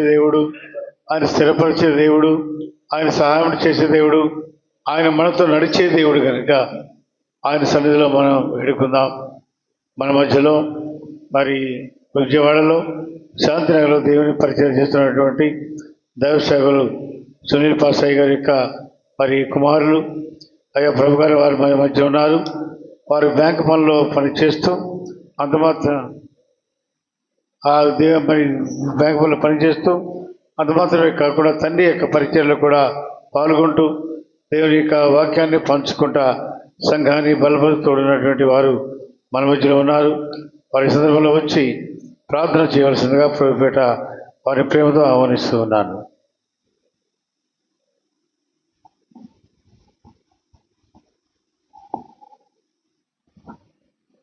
దేవుడు, ఆయన స్థిరపరిచే దేవుడు, ఆయన సహాయం చేసే దేవుడు, ఆయన మనతో నడిచే దేవుడు కనుక ఆయన సన్నిధిలో మనం వేడుకుందాం. మన మధ్యలో మరి విజయవాడలో శాంతినగర్లో దేవుని పరిచయం చేస్తున్నటువంటి దైవ సేవలు సునీల్ పాసాయి గారి యొక్క మరి కుమారులు అయ్యా ప్రభు గారు వారి మధ్య ఉన్నారు. వారు బ్యాంకు పనిలో పనిచేస్తూ అంత మాత్రం మరి బ్యాంకు పనిలో పనిచేస్తూ అంత మాత్రమే కాకుండా తండ్రి యొక్క పరిచయంలో కూడా పాల్గొంటూ దేవుని యొక్క వాక్యాన్ని పంచుకుంటా సంఘాన్ని బలపరుతోడినటువంటి వారు మన మధ్యలో ఉన్నారు. వారి సందర్భంలో వచ్చి ప్రార్థన చేయవలసిందిగా ప్రభుపేట వారి ప్రేమతో ఆహ్వానిస్తూ ఉన్నాను.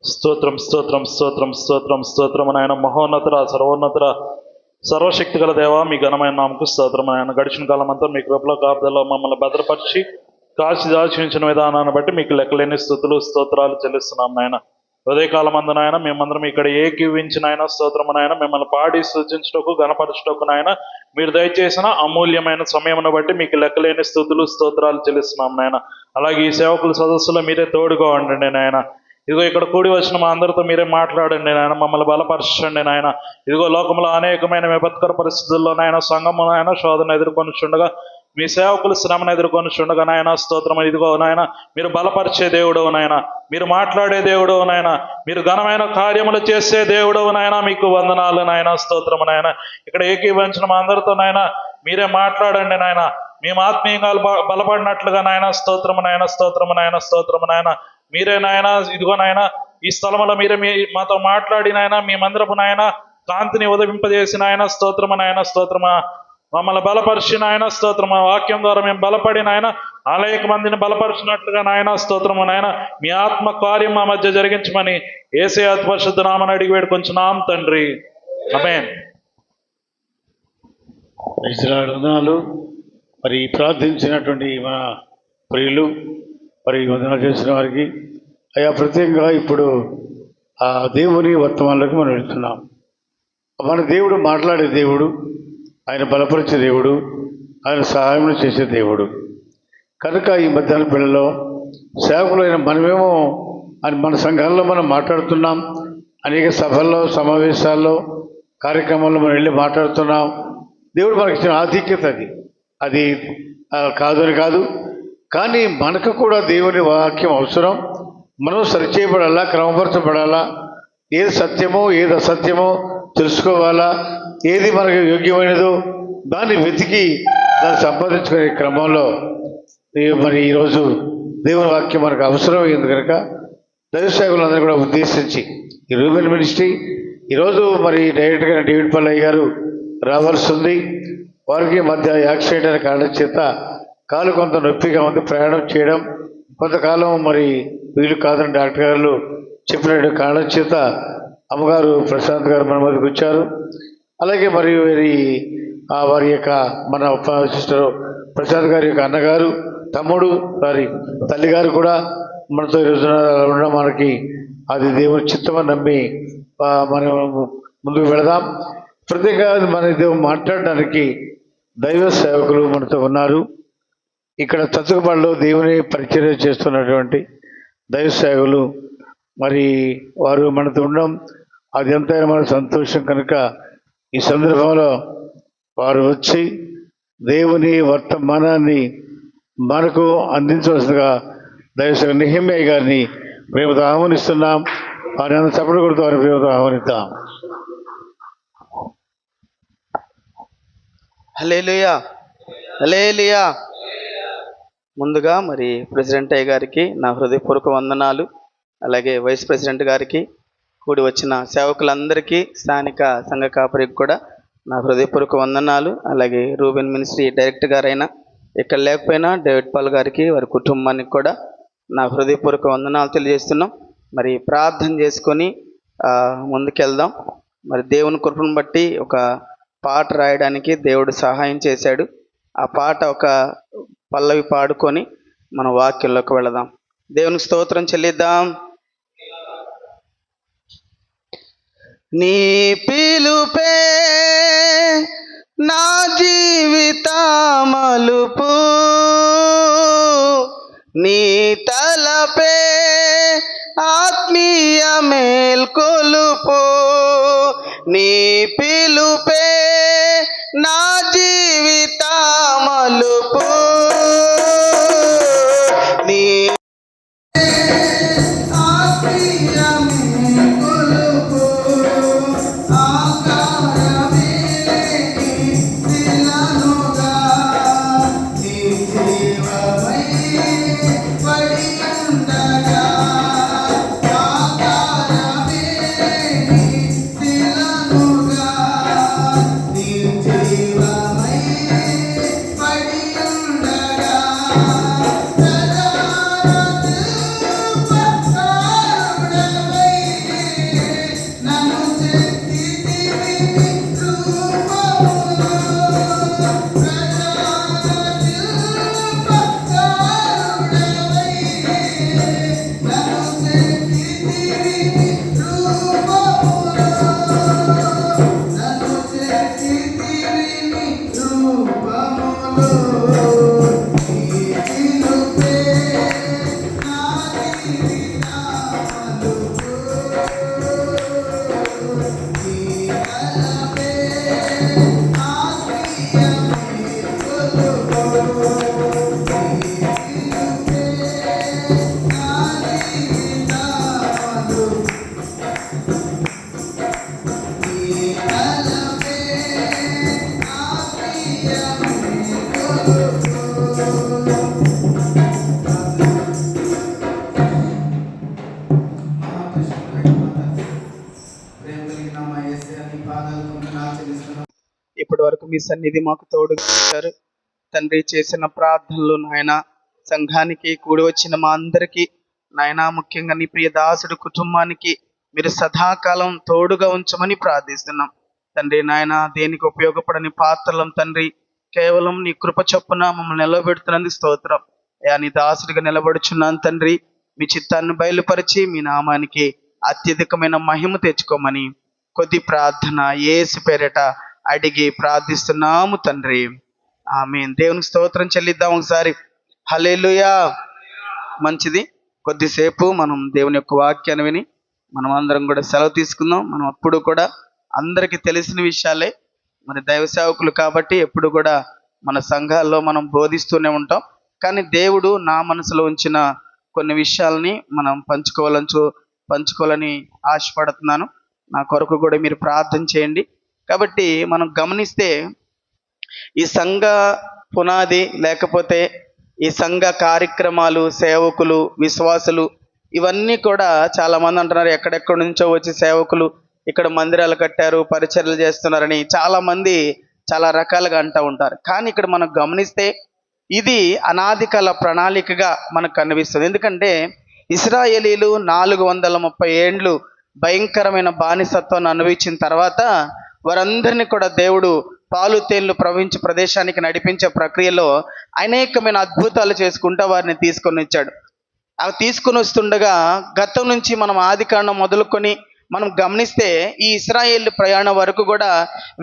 స్తోత్రం స్తోత్రం స్తోత్రం స్తోత్రం స్తోత్రం నాయన మహోన్నతర సర్వోన్నతర సర్వశక్తి గల దేవ, మీ ఘనమైన నామకు స్తోత్రం నాయన. గడిచిన కాలం అంతా మీ కృపలో కాపుదలో మమ్మల్ని భద్రపరిచి కాచి దాచించిన విధానాన్ని బట్టి మీకు లెక్కలేని స్తుతులు స్తోత్రాలు చెల్లిస్తున్నాం నాయన. ఉదయకాలం అందు నాయన మేమందరం ఇక్కడ ఏకీవించిన ఆయన స్తోత్రము నాయన, మిమ్మల్ని పాడి సూచించటకు గణపరచటకు నాయన మీరు దయచేసిన అమూల్యమైన సమయమును బట్టి మీకు లెక్కలేని స్తుతులు స్తోత్రాలు చెల్లిస్తున్నాం నాయన. అలాగే ఈ సేవకుల సదస్సులో మీరే తోడుగా ఉండండి నాయన. ఇదిగో ఇక్కడ కూడి వచ్చిన మా అందరితో మీరే మాట్లాడండి నాయన, మమ్మల్ని బలపరచండి నాయన. ఇదిగో లోకంలో అనేకమైన విపత్కర పరిస్థితుల్లో నాయన సంఘము నాయన శోధన ఎదుర్కొని చుండగా, మీ సేవకులు శ్రమను ఎదుర్కొని చుండగా నాయన స్తోత్రం. ఇదిగో నాయన మీరు బలపరిచే దేవుడవు నాయన, మీరు మాట్లాడే దేవుడవు నాయన, మీరు ఘనమైన కార్యములు చేసే దేవుడవు నాయన, మీకు వందనాలు నాయన స్తోత్రము నాయన. ఇక్కడ ఏకీభవించిన మా అందరితో నాయన మీరే మాట్లాడండి నాయన, మేము ఆత్మీయంగా బలపడినట్లుగా నాయన స్తోత్రము నాయన స్తోత్రము నాయన స్తోత్రము నాయన. మీరే నాయన ఇదిగో నాయన ఈ స్థలంలో మీరే మాతో మాట్లాడి నాయన మీ మందిరపు నాయన కాంతిని ఉదయింపజేసిన ఆయన స్తోత్రము నాయన స్తోత్రమా. మమ్మల్ని బలపరిచిన ఆయన స్తోత్రమా. వాక్యం ద్వారా మేము బలపడిన ఆయన అనేక మందిని బలపరిచినట్లుగా నాయన స్తోత్రము నాయన. మీ ఆత్మ కార్యం మా మధ్య జరిగించమని యేసయ్య అతి పరిశుద్ధ నామమున అడిగి వేడుకొంచున్నాం తండ్రి, ఆమేన్. వందనాలు. మరి ప్రార్థించినటువంటి మా ప్రియులు మరి వందనాలు చేసిన వారికి అయ్యా ప్రత్యేకంగా ఇప్పుడు ఆ దేవుని వర్తమానంలోకి మనం వెళ్తున్నాం. మన దేవుడు మాట్లాడే దేవుడు, ఆయన బలపరిచే దేవుడు, ఆయన సహాయం చేసే దేవుడు కనుక ఈ మధ్యాహ్న పిల్లల్లో సేవకులైన మనమేమో అని మన సంఘాల్లో మనం మాట్లాడుతున్నాం. అనేక సభల్లో సమావేశాల్లో కార్యక్రమాల్లో మనం వెళ్ళి మాట్లాడుతున్నాం. దేవుడు మనకి ఇచ్చిన ఆధిక్యత అది కాదు అని కాదు, కానీ మనకు కూడా దేవుని వాక్యం అవసరం. మనం సరిచేయబడాలా, క్రమపరచబడాలా, ఏది సత్యమో ఏది అసత్యమో తెలుసుకోవాలా, ఏది మనకు యోగ్యమైనదో దాన్ని వెతికి దాన్ని సంపాదించుకునే క్రమంలో మరి ఈరోజు దేవుని వాక్యం మనకు అవసరమైంది కనుక దైవ సేవకులందరూ కూడా ఉద్దేశించి ఈ రూబెన్ మినిస్ట్రీ ఈరోజు మరి డైరెక్ట్గా డేవిడ్ పల్లయ్య గారు రావాల్సి ఉంది. వారికి మధ్య యాక్సిడెంట్ అనే కారణం చేత కాలు కొంత నొప్పిగా ఉంది, ప్రయాణం చేయడం కొంతకాలం మరి వీలు కాదని డాక్టర్ గారు చెప్పిన కారణం చేత అమ్మగారు ప్రశాంత్ గారు మన మధ్యకి వచ్చారు. అలాగే మరి వారి యొక్క మన సిస్టర్ ప్రశాంత్ గారి యొక్క అన్నగారు, తమ్ముడు, తల్లిగారు కూడా మనతో ఈరోజు ఉండడం మనకి అది దేవుని చిత్తమని నమ్మి మనం ముందుకు వెళదాం. ప్రత్యేకంగా మన దేవుడు మాట్లాడడానికి దైవ సేవకులు మనతో ఉన్నారు. ఇక్కడ తతుకుబడిలో దేవుని పరిచర్య చేస్తున్నటువంటి దైవ సేవకులు మరి వారు మనతో ఉండడం అది ఎంతైనా మన సంతోషం కనుక ఈ సందర్భంలో వారు వచ్చి దేవుని వర్తమానాన్ని మనకు అందించవలసిందిగా దైవ నెహెమ్యా గారిని ప్రేమతో ఆహ్వానిస్తున్నాం. వారిని అందరూ చప్పట్లు కొడుతూ వారిని ప్రేమతో ఆహ్వానిద్దాం. హల్లెలూయా, హల్లెలూయా. ముందుగా మరి ప్రెసిడెంట్ అయ్య గారికి నా హృదయపూర్వక వందనాలు, అలాగే వైస్ ప్రెసిడెంట్ గారికి, కూడి వచ్చిన సేవకులందరికీ, స్థానిక సంఘ కాపరికి కూడా నా హృదయపూర్వక వందనాలు. అలాగే రూబెన్ మినిస్ట్రీ డైరెక్టర్ గారైనా ఇక్కడ లేకపోయినా డేవిడ్ పాల్ గారికి, వారి కుటుంబానికి కూడా నా హృదయపూర్వక వందనాలు తెలియజేస్తున్నాం. మరి ప్రార్థన చేసుకొని ముందుకెళ్దాం. మరి దేవుని కృపను బట్టి ఒక పాట రాయడానికి దేవుడు సహాయం చేశాడు. ఆ పాట ఒక పల్లవి పాడుకొని మన వాక్యంలోకి వెళదాం. దేవునికి స్తోత్రం చెల్లిద్దాం. నీ పిలుపే నా జీవిత మలుపు నీ తలపే ఆత్మీయ మేల్కొలుపు నీ పిలుపే నా జీవిత మలుపు నీ ఆత్మీయ మేల్కొలుపు ఆకారమే శిలనుగా నీ జీవమై పడి ఉండగా ఆకారమే శిలనుగా నీ జీవమై పడి ఉండగా నన్ను చెక్కితివి రూపములో ఇప్పటి వరకు మీ సన్నిధి మాకు తోడుగా ఇచ్చారు తండ్రి. చేసిన ప్రార్థనలు నాయన, సంఘానికి కూడి వచ్చిన మా అందరికీ నాయన, ముఖ్యంగా నీ ప్రియ దాసుడు కుటుంబానికి మీరు సదాకాలం తోడుగా ఉంచమని ప్రార్థిస్తున్నాం తండ్రి. నాయన, దేనికి ఉపయోగపడని పాత్రలం తండ్రి, కేవలం నీ కృప చొప్పున మమ్మల్ని నిలబెడుతున్నందుకు స్తోత్రం. అయా, నీ దాసుడిగా నిలబడుచున్నాను తండ్రి. మీ చిత్తాన్ని బయలుపరిచి మీ నామానికి అత్యధికమైన మహిమ తెచ్చుకోమని కొద్ది ప్రార్థన యేసు పేరిట అడిగి ప్రార్థిస్తున్నాము తండ్రి. ఆమేన్. దేవునికి స్తోత్రం చెల్లిద్దాం ఒకసారి. హల్లెలూయా. మంచిది, కొద్దిసేపు మనం దేవుని యొక్క వాక్యాన్ని విని మనం అందరం కూడా సెలవు తీసుకుందాం. మనం అప్పుడు కూడా అందరికీ తెలిసిన విషయాలే, మరి దైవ సేవకులు కాబట్టి ఎప్పుడు కూడా మన సంఘాల్లో మనం బోధిస్తూనే ఉంటాం. కానీ దేవుడు నా మనసులో ఉంచిన కొన్ని విషయాలని మనం పంచుకోవాలని ఆశపడుతున్నాను. నా కొరకు కూడా మీరు ప్రార్థన చేయండి. కాబట్టి మనం గమనిస్తే ఈ సంఘ పునాది, లేకపోతే ఈ సంఘ కార్యక్రమాలు, సేవకులు, విశ్వాసులు, ఇవన్నీ కూడా చాలామంది అంటున్నారు ఎక్కడెక్కడి నుంచో వచ్చి సేవకులు ఇక్కడ మందిరాలు కట్టారు, పరిచర్యలు చేస్తున్నారని చాలామంది చాలా రకాలుగా అంటూ ఉంటారు. కానీ ఇక్కడ మనం గమనిస్తే ఇది అనాది కాల ప్రణాళికగా మనకు కనిపిస్తుంది. ఎందుకంటే ఇశ్రాయేలీలు 430 ఏండ్లు భయంకరమైన బానిసత్వాన్ని అనుభవించిన తర్వాత వారందరినీ కూడా దేవుడు పాలు తేళ్లు ప్రవహించే ప్రదేశానికి నడిపించే ప్రక్రియలో అనేకమైన అద్భుతాలు చేసుకుంటూ వారిని తీసుకొని వచ్చాడు. అవి తీసుకొని వస్తుండగా గతం నుంచి మనం ఆదికాండం మొదలుకొని మనం గమనిస్తే ఈ ఇశ్రాయేలు ప్రయాణం వరకు కూడా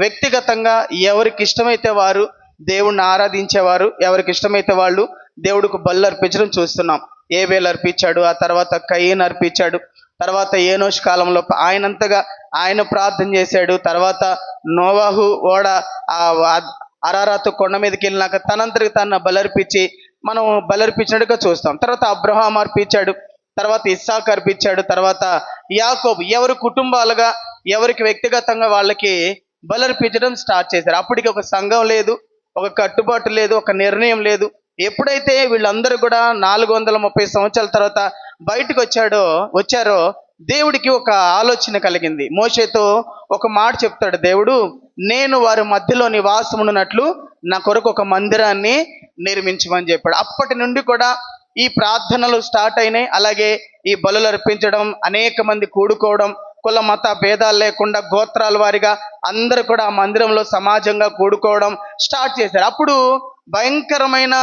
వ్యక్తిగతంగా ఎవరికి ఇష్టమైతే వారు దేవుణ్ణి ఆరాధించేవారు, ఎవరికి ఇష్టమైతే వాళ్ళు దేవుడికి బలు అర్పించడం చూస్తున్నాం. ఏబేలు అర్పించాడు, ఆ తర్వాత కయీన్ అర్పించాడు, తర్వాత ఏనోష్ కాలంలో ఆయనంతగా ఆయన ప్రార్థన చేశాడు. తర్వాత నోవాహు ఓడ అరారాతు కొండ మీదకి వెళ్ళినాక తనంతరికి తన బలర్పించి మనం బలర్పించినట్టుగా చూస్తాం. తర్వాత అబ్రహాం అర్పించాడు, తర్వాత ఇస్సాకు అర్పించాడు, తర్వాత యాకోబు ఎవరి కుటుంబాలుగా ఎవరికి వ్యక్తిగతంగా వాళ్ళకి బలర్పించడం స్టార్ట్ చేశారు. అప్పటికి ఒక సంఘం లేదు, ఒక కట్టుబాటు లేదు, ఒక నిర్ణయం లేదు. ఎప్పుడైతే వీళ్ళందరూ కూడా 430 సంవత్సరాల తర్వాత బయటకు వచ్చారో దేవుడికి ఒక ఆలోచన కలిగింది. మోషేతో ఒక మాట చెప్తాడు దేవుడు, నేను వారి మధ్యలో నివాసమున్నట్లు నా కొరకు ఒక మందిరాన్ని నిర్మించమని చెప్పాడు. అప్పటి నుండి కూడా ఈ ప్రార్థనలు స్టార్ట్ అయినాయి. అలాగే ఈ బలులు అర్పించడం, అనేక మంది కూడుకోవడం, కుల మత భేదాలు లేకుండా గోత్రాల వారిగా అందరూ కూడా ఆ మందిరంలో సమాజంగా కూడుకోవడం స్టార్ట్ చేశారు. అప్పుడు భయంకరమైన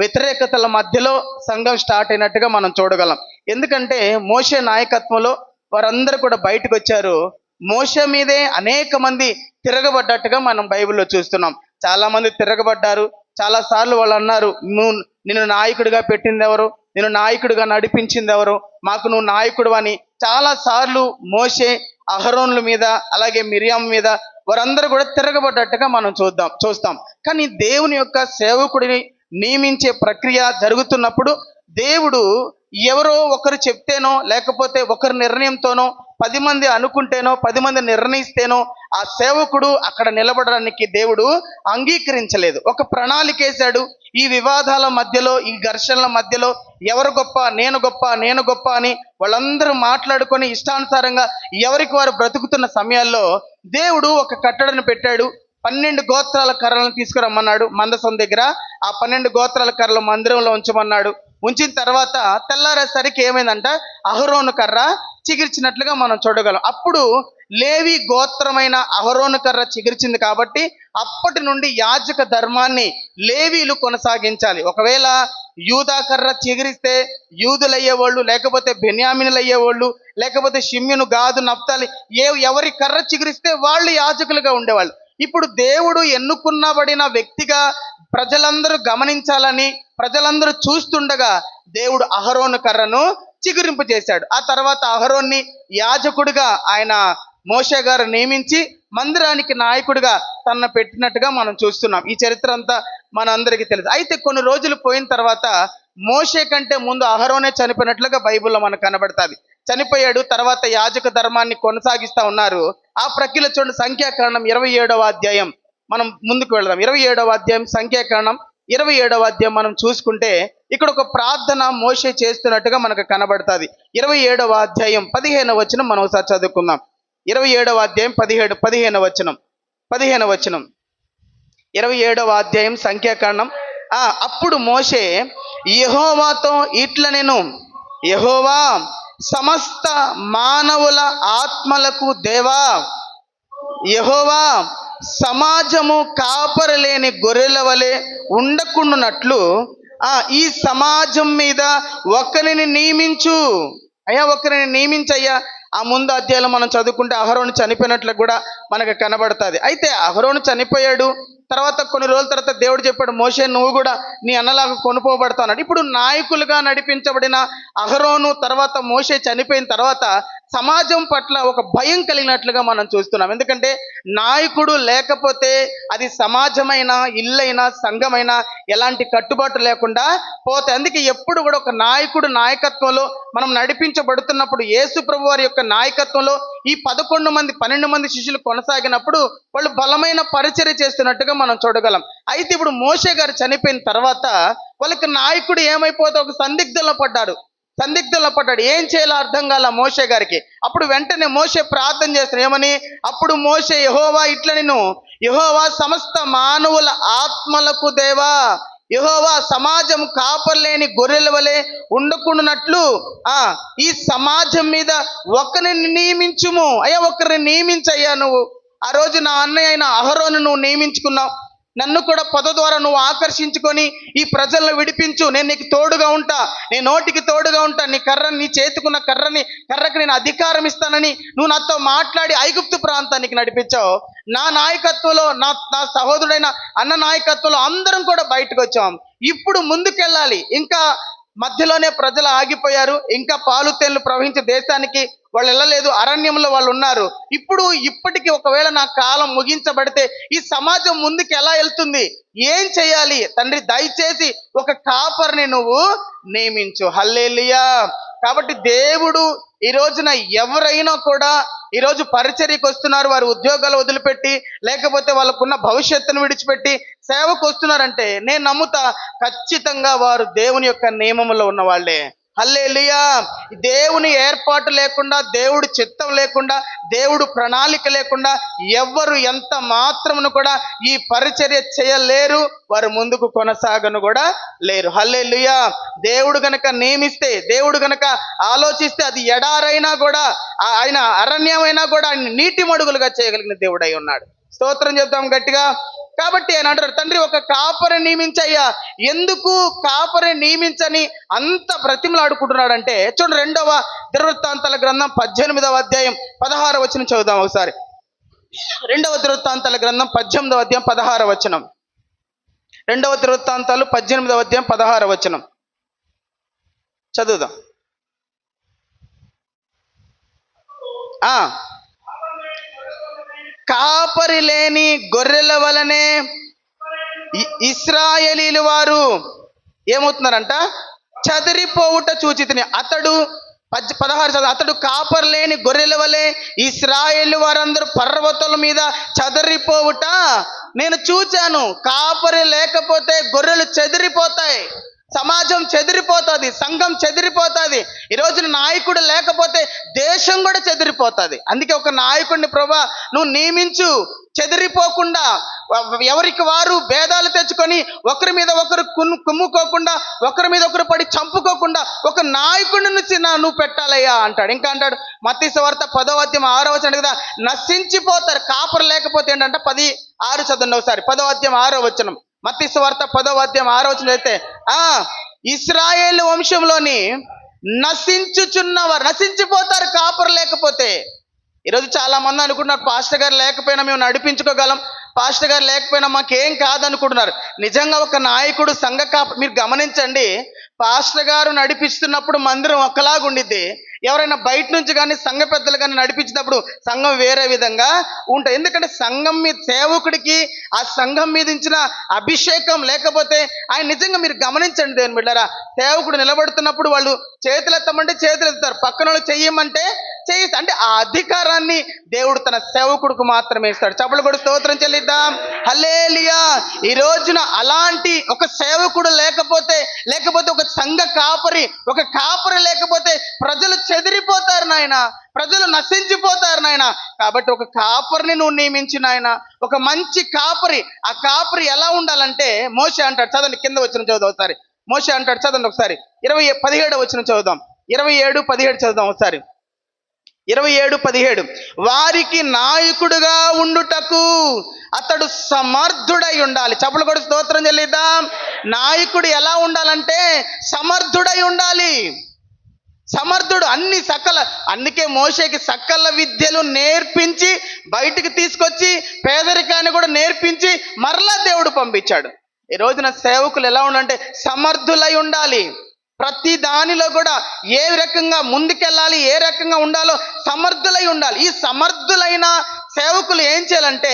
వ్యతిరేకతల మధ్యలో సంఘం స్టార్ట్ అయినట్టుగా మనం చూడగలం. ఎందుకంటే మోషే నాయకత్వంలో వారందరూ కూడా బయటకు వచ్చారు. మోషే మీదే అనేక మంది తిరగబడ్డట్టుగా మనం బైబిల్లో చూస్తున్నాం. చాలా మంది తిరగబడ్డారు. చాలా సార్లు వాళ్ళు అన్నారు, నిన్ను నాయకుడిగా పెట్టింది ఎవరు, నిన్ను నాయకుడిగా నడిపించింది ఎవరు, మాకు నువ్వు నాయకుడు అని చాలా సార్లు మోషే, అహరోనుల మీద, అలాగే మిరియాం మీద వారందరూ కూడా తిరగబడ్డట్టుగా మనం చూస్తాం. కానీ దేవుని యొక్క సేవకుడిని నియమించే ప్రక్రియ జరుగుతున్నప్పుడు దేవుడు ఎవరో ఒకరు చెప్తేనో, లేకపోతే ఒకరి నిర్ణయంతోనో, 10 మంది అనుకుంటేనో, 10 మంది నిర్ణయిస్తేనో ఆ సేవకుడు అక్కడ నిలబడడానికి దేవుడు అంగీకరించలేదు. ఒక ప్రణాళిక వేశాడు. ఈ వివాదాల మధ్యలో, ఈ ఘర్షణల మధ్యలో ఎవరు గొప్ప, నేను గొప్ప, నేను గొప్ప అని వాళ్ళందరూ మాట్లాడుకొని ఇష్టానుసారంగా ఎవరికి వారు బ్రతుకుతున్న సమయాల్లో దేవుడు ఒక కట్టడను పెట్టాడు. 12 గోత్రాల కర్రలను తీసుకురమ్మన్నాడు మందసం దగ్గర. ఆ 12 గోత్రాల కర్రలు మందిరంలో ఉంచమన్నాడు. ఉంచిన తర్వాత తెల్లారేసరికి ఏమైందంట, అహరోను కర్ర చిగిర్చినట్లుగా మనం చూడగలం. అప్పుడు లేవి గోత్రమైన అహరోను కర్ర చిగిర్చింది కాబట్టి అప్పటి నుండి యాజక ధర్మాన్ని లేవీలు కొనసాగించాలి. ఒకవేళ యూదా కర్ర చిగిరిస్తే యూదులయ్యేవాళ్ళు, లేకపోతే బెన్యామినులు అయ్యేవాళ్ళు, లేకపోతే షిమ్యును, గాదు, నప్తాలి ఎవరి కర్ర చిగిరిస్తే వాళ్ళు యాజకులుగా ఉండేవాళ్ళు. ఇప్పుడు దేవుడు ఎన్నుకున్నబడిన వ్యక్తిగా ప్రజలందరూ గమనించాలని, ప్రజలందరూ చూస్తుండగా దేవుడు అహరోను కర్రను చిగురింపు చేశాడు. ఆ తర్వాత అహరోన్ని యాజకుడిగా ఆయన మోషే గారు నియమించి మందిరానికి నాయకుడిగా తనను పెట్టినట్టుగా మనం చూస్తున్నాం. ఈ చరిత్ర అంతా మనందరికీ తెలుసు. అయితే కొన్ని రోజులు పోయిన తర్వాత మోషే కంటే ముందు అహరోనే చనిపోయినట్లుగా బైబిల్లో మనకు కనబడుతుంది. చనిపోయాడు. తర్వాత యాజక ధర్మాన్ని కొనసాగిస్తా ఉన్నారు. ఆ ప్రక్రియలో చూడండి, సంఖ్యాకాండం 27వ అధ్యాయం మనం ముందుకు వెళదాం. 27వ అధ్యాయం, సంఖ్యాకాండం 27వ అధ్యాయం మనం చూసుకుంటే ఇక్కడ ఒక ప్రార్థన మోషే చేస్తున్నట్టుగా మనకు కనబడుతుంది. 27వ అధ్యాయం 15వ వచనం మనం ఒకసారి చదువుకుందాం. 27వ అధ్యాయం 15వ వచనం 27వ అధ్యాయం సంఖ్యాకాండం. అప్పుడు మోషే యెహోవాతో ఇట్లనెను, యెహోవా సమస్త మానవుల ఆత్మలకు దేవా, యెహోవా సమాజము కాపరలేని గొర్రెల వలె ఉండకుండానట్లు ఈ సమాజం మీద ఒకరిని నియమించు. అయ్యా ఒకరిని నియమించయ్యా. ఆ ముందు అధ్యాయంలో మనం చదువుకుంటే అహరోను చనిపోయినట్లు కూడా మనకు కనబడుతుంది. అయితే అహరోను చనిపోయాడు. తర్వాత కొన్ని రోజుల తర్వాత దేవుడు చెప్పాడు, మోషే నువ్వు కూడా నీ అన్నలాగా కొనుక్కోబడతావు అన్నాడు. ఇప్పుడు నాయకులుగా నడిపించబడిన అహరోను తర్వాత మోషే చనిపోయిన తర్వాత సమాజం పట్ల ఒక భయం కలిగినట్లుగా మనం చూస్తున్నాం. ఎందుకంటే నాయకుడు లేకపోతే అది సమాజమైన, ఇల్లైనా, సంఘమైనా ఎలాంటి కట్టుబాటు లేకుండా పోతే. అందుకే ఎప్పుడు కూడా ఒక నాయకుడు నాయకత్వంలో మనం నడిపించబడుతున్నప్పుడు, యేసు ప్రభు వారి యొక్క నాయకత్వంలో ఈ 12 మంది శిష్యులు కొనసాగినప్పుడు వాళ్ళు బలమైన పరిచర్య చేస్తున్నట్టుగా మనం చూడగలం. అయితే ఇప్పుడు మోషే గారు చనిపోయిన తర్వాత వాళ్ళకి నాయకుడు ఏమైపోతే ఒక సందిగ్ధంలో పడ్డాడు. ఏం చేయాలో అర్థం కాల మోషే గారికి. అప్పుడు వెంటనే మోషే ప్రార్థన చేస్తాడు. ఏమని? అప్పుడు మోషే యెహోవా ఇట్లా నేను, యెహోవా సమస్త మానవుల ఆత్మలకు దేవా, యెహోవా సమాజం కాపర్లేని గొర్రెల వలె ఉండకుండానట్లు ఈ సమాజం మీద ఒకరిని నియమించుము. అయ్యా ఒకరిని నియమించయ్యా. నువ్వు ఆ రోజు నా అన్నయ్య అయిన అహరోను నువ్వు నియమించుకున్నావు. నన్ను కూడా పద ద్వారా నువ్వు ఆకర్షించుకొని ఈ ప్రజలను విడిపించు. నేను నీకు తోడుగా ఉంటా, నీ నోటికి తోడుగా ఉంటా, నీ చేతుకున్న కర్రకు నేను అధికారం ఇస్తానని నువ్వు నాతో మాట్లాడి ఐగుప్తు ప్రాంతానికి నడిపించావు. నా నాయకత్వంలో, నా సహోదరుడైన అన్న నాయకత్వంలో అందరం కూడా బయటకు వచ్చాం. ఇప్పుడు ముందుకెళ్ళాలి. ఇంకా మధ్యలోనే ప్రజలు ఆగిపోయారు. ఇంకా పాలు తేళ్లు ప్రవహించే దేశానికి వాళ్ళు వెళ్ళలేదు. అరణ్యంలో వాళ్ళు ఉన్నారు. ఇప్పటికీ ఒకవేళ నా కాలం ముగించబడితే ఈ సమాజం ముందుకు ఎలా వెళ్తుంది? ఏం చేయాలి? తండ్రి దయచేసి ఒక కాపర్ని నువ్వు నియమించు. హల్లెలూయా. కాబట్టి దేవుడు ఈ రోజున ఎవరైనా కూడా ఈరోజు పరిచర్యకు వస్తున్నారు, వారు ఉద్యోగాలు వదిలిపెట్టి, లేకపోతే వాళ్ళకున్న భవిష్యత్తును విడిచిపెట్టి సేవకు వస్తున్నారంటే నేను నమ్ముతా ఖచ్చితంగా వారు దేవుని యొక్క నియమములో ఉన్న వాళ్ళే. హల్లెలూయా. దేవుని ఏర్పాటు లేకుండా, దేవుడి చిత్తం లేకుండా, దేవుడు ప్రణాళిక లేకుండా ఎవ్వరు ఎంత మాత్రమును కూడా ఈ పరిచర్య చేయలేరు. వారు ముందుకు కొనసాగను కూడా లేరు. హల్లెలూయా. దేవుడు గనక నియమిస్తే, దేవుడు గనక ఆలోచిస్తే అది ఎడారైనా కూడా, ఆయన అరణ్యమైనా కూడా ఆయన నీటి మడుగులుగా చేయగలిగిన దేవుడై ఉన్నాడు. స్తోత్రం చెప్తాం గట్టిగా. కాబట్టి ఆయన అంటారు, తండ్రి ఒక కాపరి నియమించయ్యా. ఎందుకు కాపరి నియమించని అంత బ్రతిమలాడుకుంటున్నాడంటే చూడండి, 2వ దినవృత్తాంతాల గ్రంథం 18వ అధ్యాయం 16వ వచనం చదువుదాం ఒకసారి. 2వ దినవృత్తాంతాల గ్రంథం 18వ అధ్యాయం 16వ వచనం. 2వ దినవృత్తాంతాలు 18వ అధ్యాయం 16వ వచనం చదువుదాం. కాపరి లేని గొర్రెల వలనే ఇశ్రాయేలీలు వారు ఏమవుతున్నారంట? చదిరిపోవుట చూచితిని. అతడు 16 అతడు కాపరి లేని గొర్రెల వలె ఇశ్రాయేలు వారందరూ పర్వతాల మీద చదిరిపోవుట నేను చూచాను. కాపరి లేకపోతే గొర్రెలు చెదిరిపోతాయి, సమాజం చెదిరిపోతుంది, సంఘం చెదిరిపోతుంది. ఈరోజు నాయకుడు లేకపోతే దేశం కూడా చెదిరిపోతుంది. అందుకే ఒక నాయకుడిని ప్రభా నువ్వు నియమించు, చెదిరిపోకుండా ఎవరికి వారు భేదాలు తెచ్చుకొని ఒకరి మీద ఒకరు కుమ్ముకోకుండా, ఒకరి మీద ఒకరు పడి చంపుకోకుండా ఒక నాయకుడిని నువ్వు పెట్టాలయ్యా అంటాడు. ఇంకా అంటాడు మత్తయి సువార్త 10వ అధ్యాయం 6వ వచనం కదా, నశించిపోతారు కాపరు లేకపోతే ఏంటంటే 10:6 చదవండి ఒకసారి. 10వ అధ్యాయం 6వ వచనం, మత్తయి సువార్త 10వ అధ్యాయం 6వ వచనం అయితే ఇశ్రాయేలు వంశంలోని నశించిపోతారు కాపరు లేకపోతే. ఈరోజు చాలా మంది అనుకుంటున్నారు పాస్టర్ గారు లేకపోయినా మేము నడిపించుకోగలం, పాస్టర్ గారు లేకపోయినా మాకేం కాదనుకుంటున్నారు. నిజంగా ఒక నాయకుడు మీరు గమనించండి, పాస్టర్ గారు నడిపిస్తున్నప్పుడు మందిరం ఒకలాగా ఉండిద్ది, ఎవరైనా బయట నుంచి కానీ సంఘ పెద్దలు కానీ నడిపించినప్పుడు సంఘం వేరే విధంగా ఉంటుంది. ఎందుకంటే సంఘం మీద సేవకుడికి ఆ సంఘం మీద ఇచ్చిన అభిషేకం లేకపోతే ఆయన నిజంగా మీరు గమనించండి దేవుని బిడ్డలారా, సేవకుడు నిలబడుతున్నప్పుడు వాళ్ళు చేతులు ఎత్తమంటే చేతులు ఎత్తుతారు, పక్కన వాళ్ళు చెయ్యమంటే చేయి, అంటే ఆ అధికారాన్ని దేవుడు తన సేవకుడికి మాత్రమే ఇస్తాడు. చప్పట్లు కూడా స్తోత్రం చెల్లిద్దాం, హల్లెలూయా. ఈ రోజున అలాంటి ఒక సేవకుడు లేకపోతే ఒక సంఘ కాపరి, ఒక కాపరి లేకపోతే ప్రజలు చెదిరిపోతారు నాయన, ప్రజలు నశించిపోతారు నాయన. కాబట్టి ఒక కాపరిని నువ్వు నియమించి నాయన, ఒక మంచి కాపరి. ఆ కాపరి ఎలా ఉండాలంటే మోషే అంటాడు, చదవండి కింద వచ్చిన చదువుదాం ఒకసారి. మోషే అంటాడు చదవండి ఒకసారి, 17 వచ్చిన చదువుదాం, 27-17 చదువుదాం ఒకసారి. 27-17 వారికి నాయకుడుగా ఉండుటకు అతడు సమర్థుడై ఉండాలి. చప్పట్లు కొట్టి స్తోత్రం చెల్లిద్దాం. నాయకుడు ఎలా ఉండాలంటే సమర్థుడై ఉండాలి. సమర్థుడు అందుకే మోషేకి సకల విద్యలు నేర్పించి బయటికి తీసుకొచ్చి పేదరికాన్ని కూడా నేర్పించి మరలా దేవుడు పంపించాడు. ఈ రోజున సేవకులు ఎలా ఉండాలంటే సమర్థులై ఉండాలి. ప్రతి దానిలో కూడా ఏ రకంగా ముందుకెళ్ళాలి, ఏ రకంగా ఉండాలో సమర్థులై ఉండాలి. ఈ సమర్థులైన సేవకులు ఏం చేయాలంటే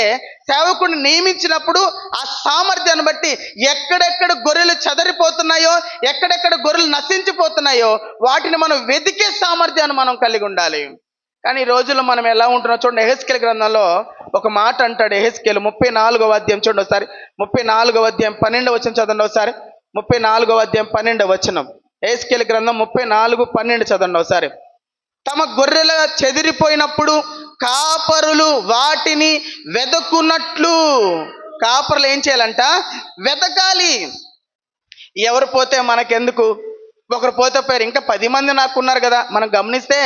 సేవకుడిని నియమించినప్పుడు ఆ సామర్థ్యాన్ని బట్టి ఎక్కడెక్కడ గొర్రెలు చెదరిపోతున్నాయో, ఎక్కడెక్కడ గొర్రెలు నశించిపోతున్నాయో వాటిని మనం వెతికే సామర్థ్యాన్ని మనం కలిగి ఉండాలి. కానీ ఈ రోజుల్లో మనం ఎలా ఉంటున్నాం చూడండి. యెహెజ్కేలు గ్రంథంలో ఒక మాట అంటాడు. యెహెజ్కేలు 34వ అధ్యాయం చూడండి ఒకసారి. 34వ అధ్యాయం 12వ వచనం చదవండి ఒకసారి. 34వ అధ్యాయం 12వ వచనం, యెహెజ్కేలు గ్రంథం 34:12 చదవండి ఒకసారి. తమ గొర్రెలు చెదిరిపోయినప్పుడు కాపరులు వాటిని వెదకున్నట్లు, కాపరులు ఏం చేయాలంట? వెతకాలి. ఎవరు పోతే మనకెందుకు, ఒకరు పోతే పోయారు, ఇంకా 10 మంది నాకున్నారు కదా. మనం గమనిస్తే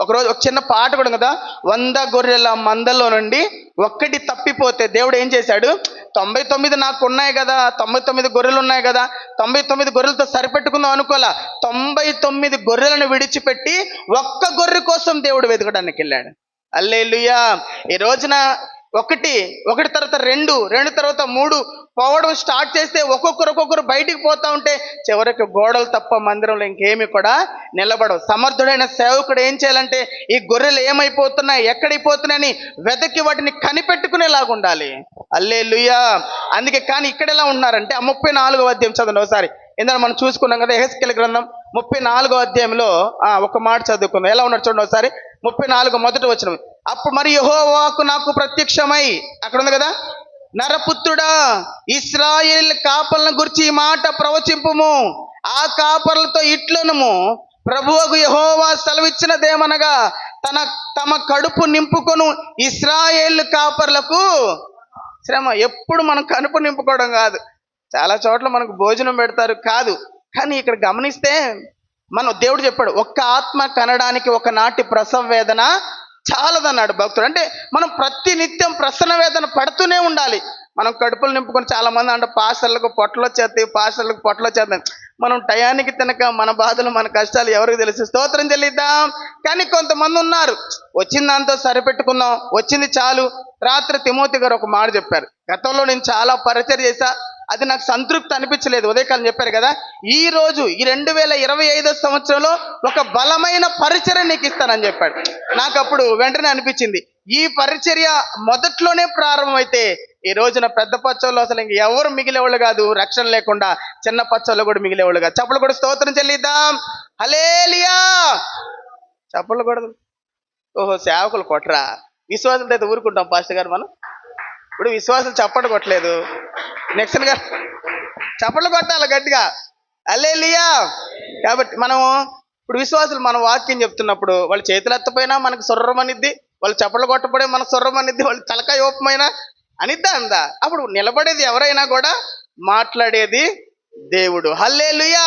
ఒకరోజు ఒక చిన్న పాట కూడా కదా, 100 గొర్రెల మందలో నుండి ఒక్కటి తప్పిపోతే దేవుడు ఏం చేశాడు? 99 నాకు ఉన్నాయి కదా, 99 గొర్రెలు ఉన్నాయి కదా, 99 గొర్రెలతో సరిపెట్టుకుందాం అనుకోలే, 99 గొర్రెలను విడిచిపెట్టి ఒక్క గొర్రె కోసం దేవుడు వెతకడానికి వెళ్ళాడు. హల్లెలూయా. ఈ రోజున ఒకటి తర్వాత రెండు తర్వాత 3 పోవడం స్టార్ట్ చేస్తే ఒక్కొక్కరు బయటికి పోతా ఉంటే చివరికి గోడలు తప్ప మందిరంలో ఇంకేమి కూడా నిలబడవు. సమర్థుడైన సేవకుడు ఏం చేయాలంటే ఈ గొర్రెలు ఏమైపోతున్నాయి, ఎక్కడిపోతున్నాయని వెతకి వాటిని కనిపెట్టుకునేలాగా ఉండాలి. హల్లెలూయా. అందుకే కానీ ఇక్కడ ఎలా ఉన్నారంటే ఆ 34వ అధ్యాయం చదవండి ఒకసారి. ఇందులో మనం చూసుకున్నాం కదా యెహెజ్కేలు గ్రంథం 34వ అధ్యాయంలో ఒక మాట చదువుకుందాం. ఎలా ఉన్నాడు చూడండి ఒకసారి. 34 మొదటి వచనం, అప్పుడు మరి యెహోవాకు నాకు ప్రత్యక్షమై, అక్కడ ఉంది కదా, నరపుత్రుడా ఇశ్రాయేలు కాపర్లను గురించి ఈ మాట ప్రవచింపుము, ఆ కాపర్లతో ఇట్లనుము, ప్రభువుకు యెహోవా సెలవిచ్చినదేమనగా తమ కడుపు నింపుకొను ఇశ్రాయేలు కాపర్లకు శ్రమ. ఎప్పుడు మనం కడుపు నింపుకోవడం కాదు, చాలా చోట్ల మనకు భోజనం పెడతారు కాదు, కానీ ఇక్కడ గమనిస్తే దేవుడు చెప్పాడు, ఒక్క ఆత్మ కనడానికి ఒకనాటి ప్రసవ వేదన చాలదన్నాడు భక్తుడు. అంటే మనం ప్రతి నిత్యం ప్రసన్న వేదన పడుతూనే ఉండాలి. మనం కడుపులు నింపుకొని చాలామంది అంటే పాస్టర్లకు పొట్టలు వచ్చేస్తాయి, పాస్టర్లకు పొట్టలు వచ్చేస్తాయి. మనం టయానికి తినక మన బాధలు మన కష్టాలు ఎవరికి తెలుసు? స్తోత్రం చెల్లిద్దాం. కానీ కొంతమంది ఉన్నారు, వచ్చిన దాంతో సరిపెట్టుకుందాం, వచ్చింది చాలు. రాత్రి తిమోతి గారు ఒక మాట చెప్పారు, గతంలో నేను చాలా పరిచయం చేశా, అది నాకు సంతృప్తి అనిపించలేదు. ఉదయకాలం చెప్పారు కదా, ఈ రోజు ఈ 2025 సంవత్సరంలో ఒక బలమైన పరిచర్య నీకు ఇస్తానని చెప్పాడు. నాకు అప్పుడు వెంటనే అనిపించింది, ఈ పరిచర్య మొదట్లోనే ప్రారంభమైతే ఈ రోజున పెద్ద పచ్చళ్ళు అసలు ఇంక ఎవరు మిగిలేవాళ్ళు కాదు, రక్షణ లేకుండా చిన్న పచ్చళ్ళు కూడా మిగిలేవాళ్ళు కాదు. చప్పలు కూడా స్తోత్రం చెల్లిద్దాం. హల్లెలూయా. చప్పలు కూడా. ఓహో, సేవకులు కొట్టరా? విశ్వాసులతో అయితే ఊరుకుంటాం పాస్టర్ గారు. మనం ఇప్పుడు విశ్వాసులు చప్పట్లు కొట్టలేదు, నెక్స్ట్ గారు చప్పట్లు కొట్టాలి గట్టిగా. హల్లెలూయా. కాబట్టి మనం ఇప్పుడు విశ్వాసులు మన వాక్యం చెప్తున్నప్పుడు వాళ్ళు చేతులు ఎత్తపోయినా మనకు సొర్రమనిద్ది, వాళ్ళు చప్పట్లు కొట్టపడే మనకు సొర్రమనిద్ది, వాళ్ళు తలకాయ ఓపమైనా అనిద్దా అందా. అప్పుడు నిలబడేది ఎవరైనా కూడా మాట్లాడేది దేవుడు. హల్లెలూయా.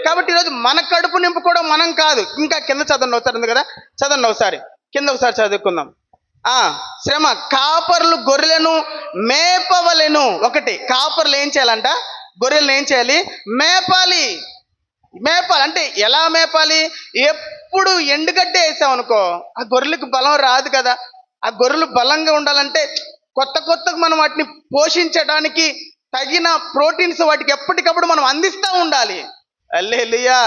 కాబట్టి ఈరోజు మన కడుపు నింపుకోవడం మనం కాదు. ఇంకా కింద చదవండి ఒకసారి, ఉంది కదా, చదవండి ఒకసారి కింద ఒకసారి చదువుకుందాం. శ్రమ. కాపర్లు గొర్రెలను మేపవలెను. ఒకటి, కాపర్లు ఏం చేయాలంట? గొర్రెలను ఏం చేయాలి? మేపాలి. మేపాలి అంటే ఎలా మేపాలి? ఎప్పుడు ఎండుగడ్డే వేసామనుకో ఆ గొర్రెలకు బలం రాదు కదా. ఆ గొర్రెలు బలంగా ఉండాలంటే కొత్తగా మనం వాటిని పోషించడానికి తగిన ప్రోటీన్స్ వాటికి ఎప్పటికప్పుడు మనం అందిస్తూ ఉండాలి. హల్లెలూయా.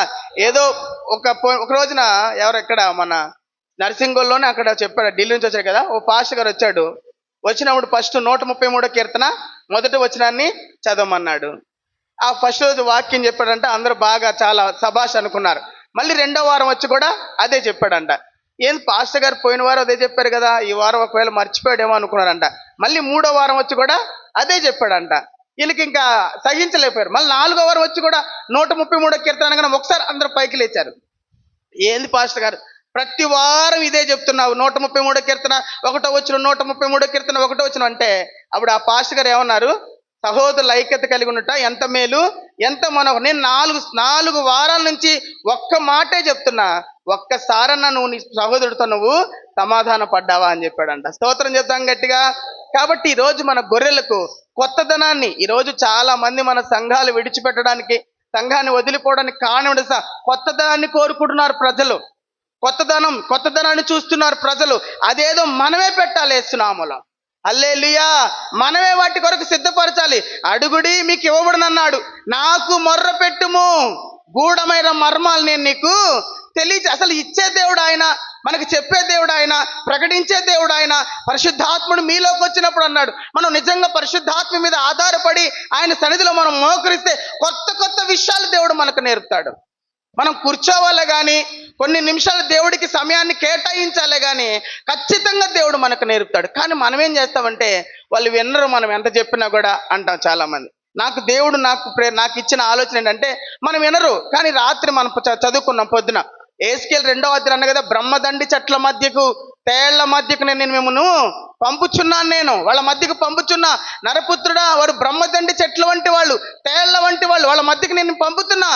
ఏదో ఒక రోజున ఎవరెక్కడ మన నర్సింగోల్లోనే అక్కడ చెప్పాడు, ఢిల్లీ నుంచి వచ్చాడు కదా, ఓ పాస్టర్ గారు వచ్చాడు. వచ్చినప్పుడు ఫస్ట్ 133 కీర్తన మొదటి వచనాన్ని చదవమన్నాడు. ఆ ఫస్ట్ రోజు వాక్యం చెప్పాడంట, అందరూ బాగా చాలా సభాష్ అనుకున్నారు. మళ్ళీ రెండో వారం వచ్చి కూడా అదే చెప్పాడంట. ఏం పాస్టర్ గారు పోయిన వారం అదే చెప్పారు కదా, ఈ వారం ఒకవేళ మర్చిపోయాడేమో అనుకున్నారంట. మళ్ళీ 3వ వారం వచ్చి కూడా అదే చెప్పాడంట. వీళ్ళకి ఇంకా సహించలేకపోయారు. మళ్ళీ 4వ వారం వచ్చి కూడా 133 కీర్తన అనగానే ఒకసారి అందరూ పైకి లేచారు. ఏంది పాస్టర్ గారు ప్రతి వారం ఇదే చెప్తున్నావు, 133 కీర్తన 1వ వచనం, 133 కీర్తన 1వ వచనం అంటే అప్పుడు ఆ పాస్టర్ గారు ఏమన్నారు? సహోదరుల ఐక్యత కలిగి ఉన్నట ఎంత మేలు, ఎంత మనోహరం. నేను 4 వారాల నుంచి ఒక్క మాటే చెప్తున్నా, ఒక్కసారన్నా నువ్వు నీ సహోదరుడితో నువ్వు సమాధాన పడ్డావా అని చెప్పాడంట. స్తోత్రం చెప్తాం గట్టిగా. కాబట్టి ఈరోజు మన గొర్రెలకు కొత్తదనాన్ని, ఈరోజు చాలా మంది మన సంఘాలు విడిచిపెట్టడానికి, సంఘాన్ని వదిలిపోవడానికి కారణం కొత్తదనాన్ని కోరుకుంటున్నారు ప్రజలు. కొత్తదనాన్ని చూస్తున్నారు ప్రజలు. అదేదో మనమే పెట్టాలి యేసునామములో. హల్లెలూయా. మనమే వాటి కొరకు సిద్ధపరచాలి. అడుగుడి మీకు ఇవ్వబడనన్నాడు, నాకు మొర్ర పెట్టుము, గూఢమైన మర్మాలు నేను నీకు అసలు ఇచ్చే దేవుడు ఆయన, మనకు చెప్పే దేవుడు ఆయన, ప్రకటించే దేవుడు ఆయన. పరిశుద్ధాత్ముడు మీలోకి వచ్చినప్పుడు అన్నాడు, మనం నిజంగా పరిశుద్ధాత్మ మీద ఆధారపడి ఆయన సన్నిధిలో మనం మోకరిస్తే కొత్త విషయాలు దేవుడు మనకు నేర్పుతాడు. మనం కూర్చోవాలే కానీ, కొన్ని నిమిషాలు దేవుడికి సమయాన్ని కేటాయించాలే కానీ ఖచ్చితంగా దేవుడు మనకు నేర్పుతాడు. కానీ మనం ఏం చేస్తామంటే వాళ్ళు విన్నరు, మనం ఎంత చెప్పినా కూడా అంటాం చాలామంది. నాకు దేవుడు నాకు ఇచ్చిన ఆలోచన ఏంటంటే మనం వినరు. కానీ రాత్రి మనం చదువుకున్నాం పొద్దున ఏస్కేల్ 2వ అధ్యాయం అన్న కదా, బ్రహ్మదండి చెట్ల మధ్యకు తేళ్ల మధ్యకు నేను మిమ్మల్ని పంపుచున్నాను, నేను వాళ్ళ మధ్యకు పంపుచున్నా. నరపుత్రుడా, వారు బ్రహ్మదండి చెట్ల వంటి వాళ్ళు, తేళ్ల వంటి వాళ్ళు, వాళ్ళ మధ్యకు నేను పంపుతున్నా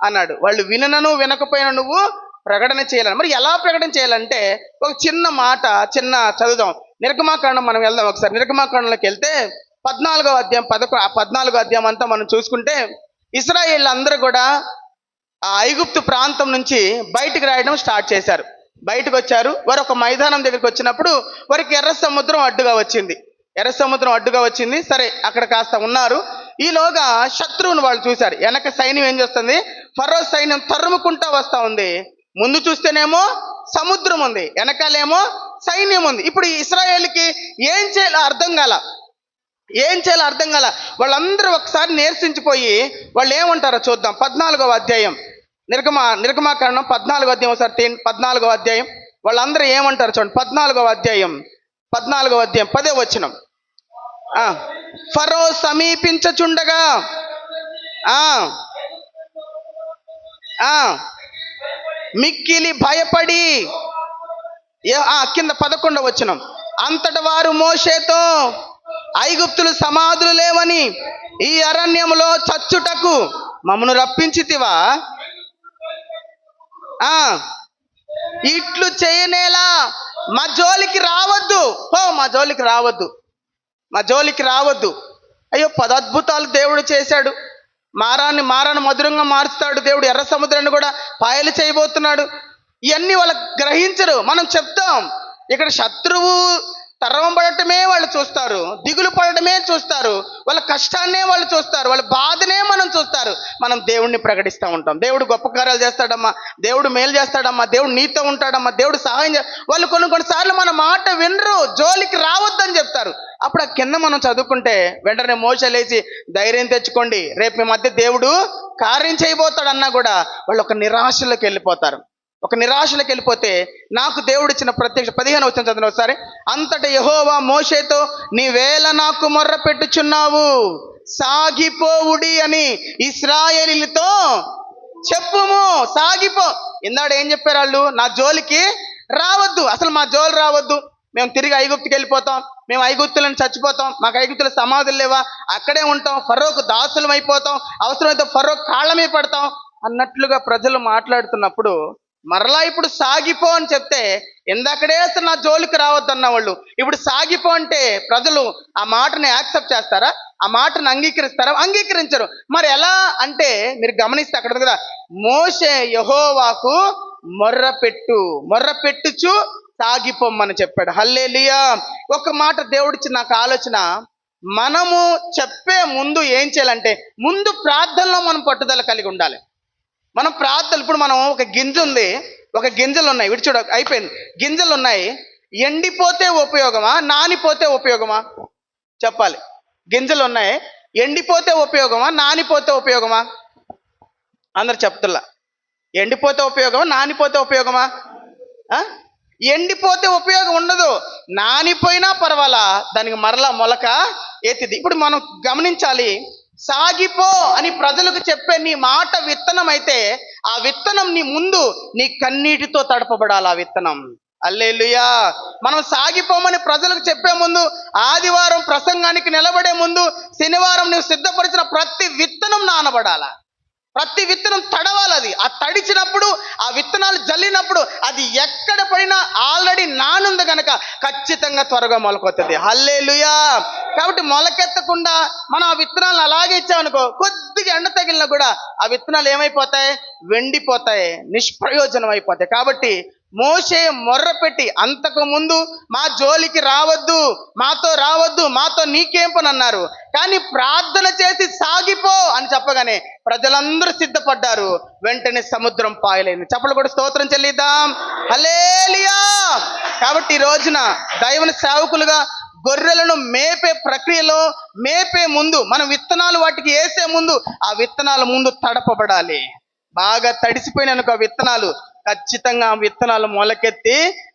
అన్నాడు. వాళ్ళు వినను వినకపోయినా నువ్వు ప్రకటన చేయాలని. మరి ఎలా ప్రకటన చేయాలంటే ఒక చిన్న మాట చదువుదాం. నిర్గమాకాండం మనం వెళ్దాం ఒకసారి. నిర్గమాకాండంలోకి వెళ్తే 14వ అధ్యాయం 14వ అధ్యాయం అంతా మనం చూసుకుంటే ఇశ్రాయేలు అందరూ కూడా ఆ ఐగుప్తు ప్రాంతం నుంచి బయటికి రాయడం స్టార్ట్ చేశారు. బయటకు వచ్చారు. వారు ఒక మైదానం దగ్గరికి వచ్చినప్పుడు వారికి ఎర్ర సముద్రం అడ్డుగా వచ్చింది. సరే, అక్కడ కాస్త ఉన్నారు. ఈలోగా శత్రువును వాళ్ళు చూశారు. వెనక సైన్యం ఏం చేస్తుంది? ఫరో సైన్యం తరుముకుంటా వస్తూ ఉంది. ముందు చూస్తేనేమో సముద్రం ఉంది, వెనకాలేమో సైన్యం ఉంది. ఇప్పుడు ఇశ్రాయేలుకి ఏం చేయాలో అర్థం కాల. వాళ్ళందరూ ఒకసారి నీరసించిపోయి వాళ్ళు ఏమంటారో చూద్దాం. 14వ అధ్యాయం నిర్గమాకాండం 14వ అధ్యాయం ఒకసారి 14వ అధ్యాయం వాళ్ళందరూ ఏమంటారు చూడండి. 14వ అధ్యాయం 10వ వచనం. ఫరో సమీపించుచుండగా మిక్కిలి భయపడి, కింద 11వ వచనం, అంతట వారు మోషేతో, ఐగుప్తులు సమాధులు లేవని ఈ అరణ్యములో చచ్చుటకు మమ్మను రప్పించితివా? ఇట్లు చేయనేలా మా జోలికి రావద్దు, పో మా జోలికి రావద్దు, మా జోలికి రావద్దు. అయ్యో 10 అద్భుతాలు దేవుడు చేశాడు, మారాన్ని మధురంగా మారుస్తాడు దేవుడు, ఎర్ర సముద్రాన్ని కూడా పాయలు చేయబోతున్నాడు. ఇవన్నీ వాళ్ళకి గ్రహించరు. మనం చెప్తాం, ఇక్కడ శత్రువు తరవం పడటమే వాళ్ళు చూస్తారు, దిగులు పడటమే చూస్తారు, వాళ్ళ కష్టాన్నే వాళ్ళు చూస్తారు, వాళ్ళ బాధనే మనం చూస్తారు. మనం దేవుడిని ప్రకటిస్తూ ఉంటాం, దేవుడు గొప్ప కార్యాలు చేస్తాడమ్మా, దేవుడు మేలు చేస్తాడమ్మా, దేవుడు నీతో ఉంటాడమ్మా, దేవుడు సహాయం వాళ్ళు కొన్నిసార్లు మన మాట వినరు, జోలికి రావద్దని చెప్తారు. అప్పుడు ఆ కింద మనం చదువుకుంటే వెంటనే మోషే లేచి ధైర్యం తెచ్చుకోండి, రేపు మీ మధ్య దేవుడు కార్యం చేయబోతాడు అన్నా కూడా వాళ్ళు ఒక నిరాశలోకి వెళ్ళిపోతారు. ఒక నిరాశలోకి వెళ్ళిపోతే నాకు దేవుడు ఇచ్చిన ప్రత్యక్ష 15 వచనం చదివిన ఒకసారి. అంతటా యెహోవా మోషేతో, నీవేళ నాకు మొర్ర పెట్టుచున్నావు, సాగిపోవుడి అని ఇశ్రాయేలీలతో చెప్పుము. సాగిపో. ఇందాడు ఏం చెప్పారు వాళ్ళు? నా జోలికి రావద్దు, అసలు మా జోలు రావద్దు, మేము తిరిగి ఐగుప్తుకి వెళ్ళిపోతాం, మేము ఐగుప్తులను చచ్చిపోతాం, మాకు ఐగుప్తుల సమాధులు లేవా, అక్కడే ఉంటాం, ఫరోకు దాసులం అయిపోతాం, అవసరమైతే ఫరో కాళ్ళ మీద పడతాం అన్నట్లుగా ప్రజలు మాట్లాడుతున్నప్పుడు మరలా ఇప్పుడు సాగిపో అని చెప్తే, ఎందాకడే అసలు నా జోలికి రావద్దన్న వాళ్ళు ఇప్పుడు సాగిపో అంటే ప్రజలు ఆ మాటని యాక్సెప్ట్ చేస్తారా? ఆ మాటను అంగీకరిస్తారా? అంగీకరించరు. మరి ఎలా అంటే మీరు గమనిస్తే అక్కడ ఉంది కదా, మోషే యెహోవాకు మొర్ర పెట్టుచు సాగిపోమ్మని చెప్పాడు. హల్లెలూయా. ఒక మాట దేవుడిచ్చి నాకు ఆలోచన, మనము చెప్పే ముందు ఏం చేయాలంటే ముందు ప్రార్థనలో మనం పట్టుదల కలిగి ఉండాలి. మనం ప్రార్థన, ఇప్పుడు మనం ఒక గింజ ఉంది, ఒక గింజలు ఉన్నాయి, వీటి చూడ అయిపోయింది, గింజలు ఉన్నాయి, ఎండిపోతే ఉపయోగమా, నానిపోతే ఉపయోగమా? చెప్పాలి. గింజలు ఉన్నాయి, ఎండిపోతే ఉపయోగమా, నానిపోతే ఉపయోగమా? అందరు చెప్తుల్లా. ఎండిపోతే ఉపయోగమా, నానిపోతే ఉపయోగమా? ఎండిపోతే ఉపయోగం ఉండదు, నానిపోయినా పర్వాలా, దానికి మరలా మొలక ఎత్తిది. ఇప్పుడు మనం గమనించాలి, సాగిపో అని ప్రజలకు చెప్పే నీ మాట విత్తనం అయితే ఆ విత్తనం నీ ముందు నీ కన్నీటితో తడపబడాలి. ఆ విత్తనం. హల్లెలూయా. మనం సాగిపోమని ప్రజలకు చెప్పే ముందు, ఆదివారం ప్రసంగానికి నిలబడే ముందు, శనివారం నువ్వు సిద్ధపరిచిన ప్రతి విత్తనం నానబడాల, ప్రతి విత్తనం తడవాలి. అది ఆ తడిచినప్పుడు, ఆ విత్తనాలు జల్లినప్పుడు అది ఎక్కడ పడినా ఆల్రెడీ నానుంది కనుక ఖచ్చితంగా త్వరగా మొలకొస్తుంది. హల్లెలూయా. కాబట్టి మొలకెత్తకుండా మనం ఆ విత్తనాలను అలాగే ఇచ్చామనుకో, కొద్దిగా ఎండ తగిలినా కూడా ఆ విత్తనాలు ఏమైపోతాయి? వెండిపోతాయి, నిష్ప్రయోజనం అయిపోతాయి. కాబట్టి మోషే మొర్ర పెట్టి, అంతకు ముందు మా జోలికి రావద్దు, మాతో రావద్దు, మాతో నీకేం పని అన్నారు, కానీ ప్రార్థన చేసి సాగిపో అని చెప్పగానే ప్రజలందరూ సిద్ధపడ్డారు. వెంటనే సముద్రం పాయలైంది. చప్పట్లు కూడా స్తోత్రం చెల్లిద్దాం. హల్లెలూయా. కాబట్టి ఈ రోజున దైవ సేవకులుగా గొర్రెలను మేపే ప్రక్రియలో మేపే ముందు, మనం విత్తనాలు వాటికి వేసే ముందు ఆ విత్తనాల ముందు తడపబడాలి. బాగా తడిసిపోయినానుకో ఆ విత్తనాలు, ఖచ్చితంగా ఆ విత్తనాలు మొలకెత్తి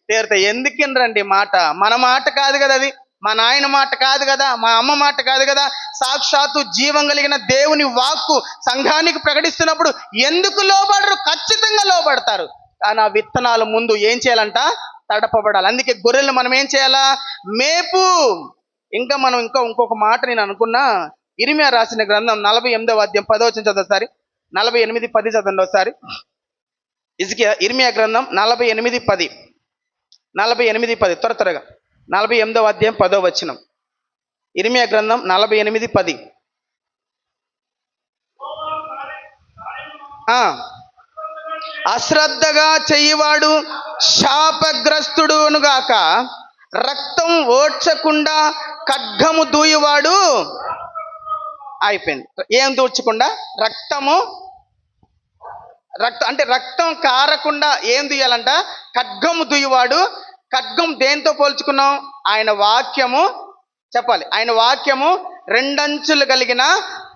తీరుతాయి. ఎందుకినరండి మాట? మన మాట కాదు కదా, అది మా నాయన మాట కాదు కదా, మా అమ్మ మాట కాదు కదా, సాక్షాత్తు జీవం కలిగిన దేవుని వాక్కు సంఘానికి ప్రకటిస్తున్నప్పుడు ఎందుకు లోబడరు? ఖచ్చితంగా లోబడతారు. కానీ ఆ విత్తనాలు ముందు ఏం చేయాలంట? తడపబడాలి. అందుకే గొర్రెలు మనం ఏం చేయాలా? మేపు. ఇంకా మనం ఇంకొక మాట నేను అనుకున్నా, ఇర్మియా రాసిన గ్రంథం 48వ అధ్యాయం 10వ వచనం చదవసారి. 48:10 చదవండి ఒకసారి. ఇర్మియా గ్రంథం 48:10 త్వరగా 48వ అధ్యాయం 10వ వచనం. ఇర్మియా గ్రంథం 48:10. అశ్రద్ధగా చెయ్యివాడు శాపగ్రస్తుడునుగాక, రక్తం ఓడ్చకుండా ఖడ్గము దూయువాడు. అయిపోయింది. ఏం దూర్చకుండా? రక్తం అంటే రక్తం కారకుండా ఏం దుయ్యాలంట? ఖడ్గము దుయ్యవాడు. ఖడ్గం దేంతో పోల్చుకున్నాం? ఆయన వాక్యము. చెప్పాలి. ఆయన వాక్యము 2 అంచులు కలిగిన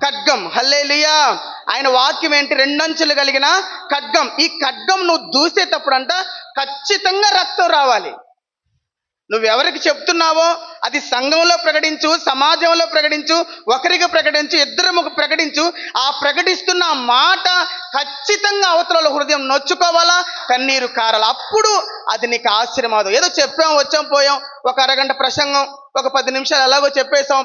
ఖడ్గం. హల్లెలూయా. ఆయన వాక్యం ఏంటి? 2 అంచులు కలిగిన ఖడ్గం. ఈ ఖడ్గం నువ్వు దూసేటప్పుడు అంట ఖచ్చితంగా రక్తం రావాలి. నువ్వెవరికి చెప్తున్నావో అది సంఘంలో ప్రకటించు, సమాజంలో ప్రకటించు, ఒకరికి ప్రకటించు, ఇద్దరికి ప్రకటించు. ఆ ప్రకటిస్తున్న మాట ఖచ్చితంగా అవతల హృదయం నొచ్చుకోవాలా, కన్నీరు కారాలి. అప్పుడు అది నీకు ఆశ్చర్యమవుతుంది. ఏదో చెప్పాం, వచ్చాం, పోయాం, ఒక అరగంట ప్రసంగం, ఒక 10 నిమిషాలు ఎలాగో చెప్పేసాం.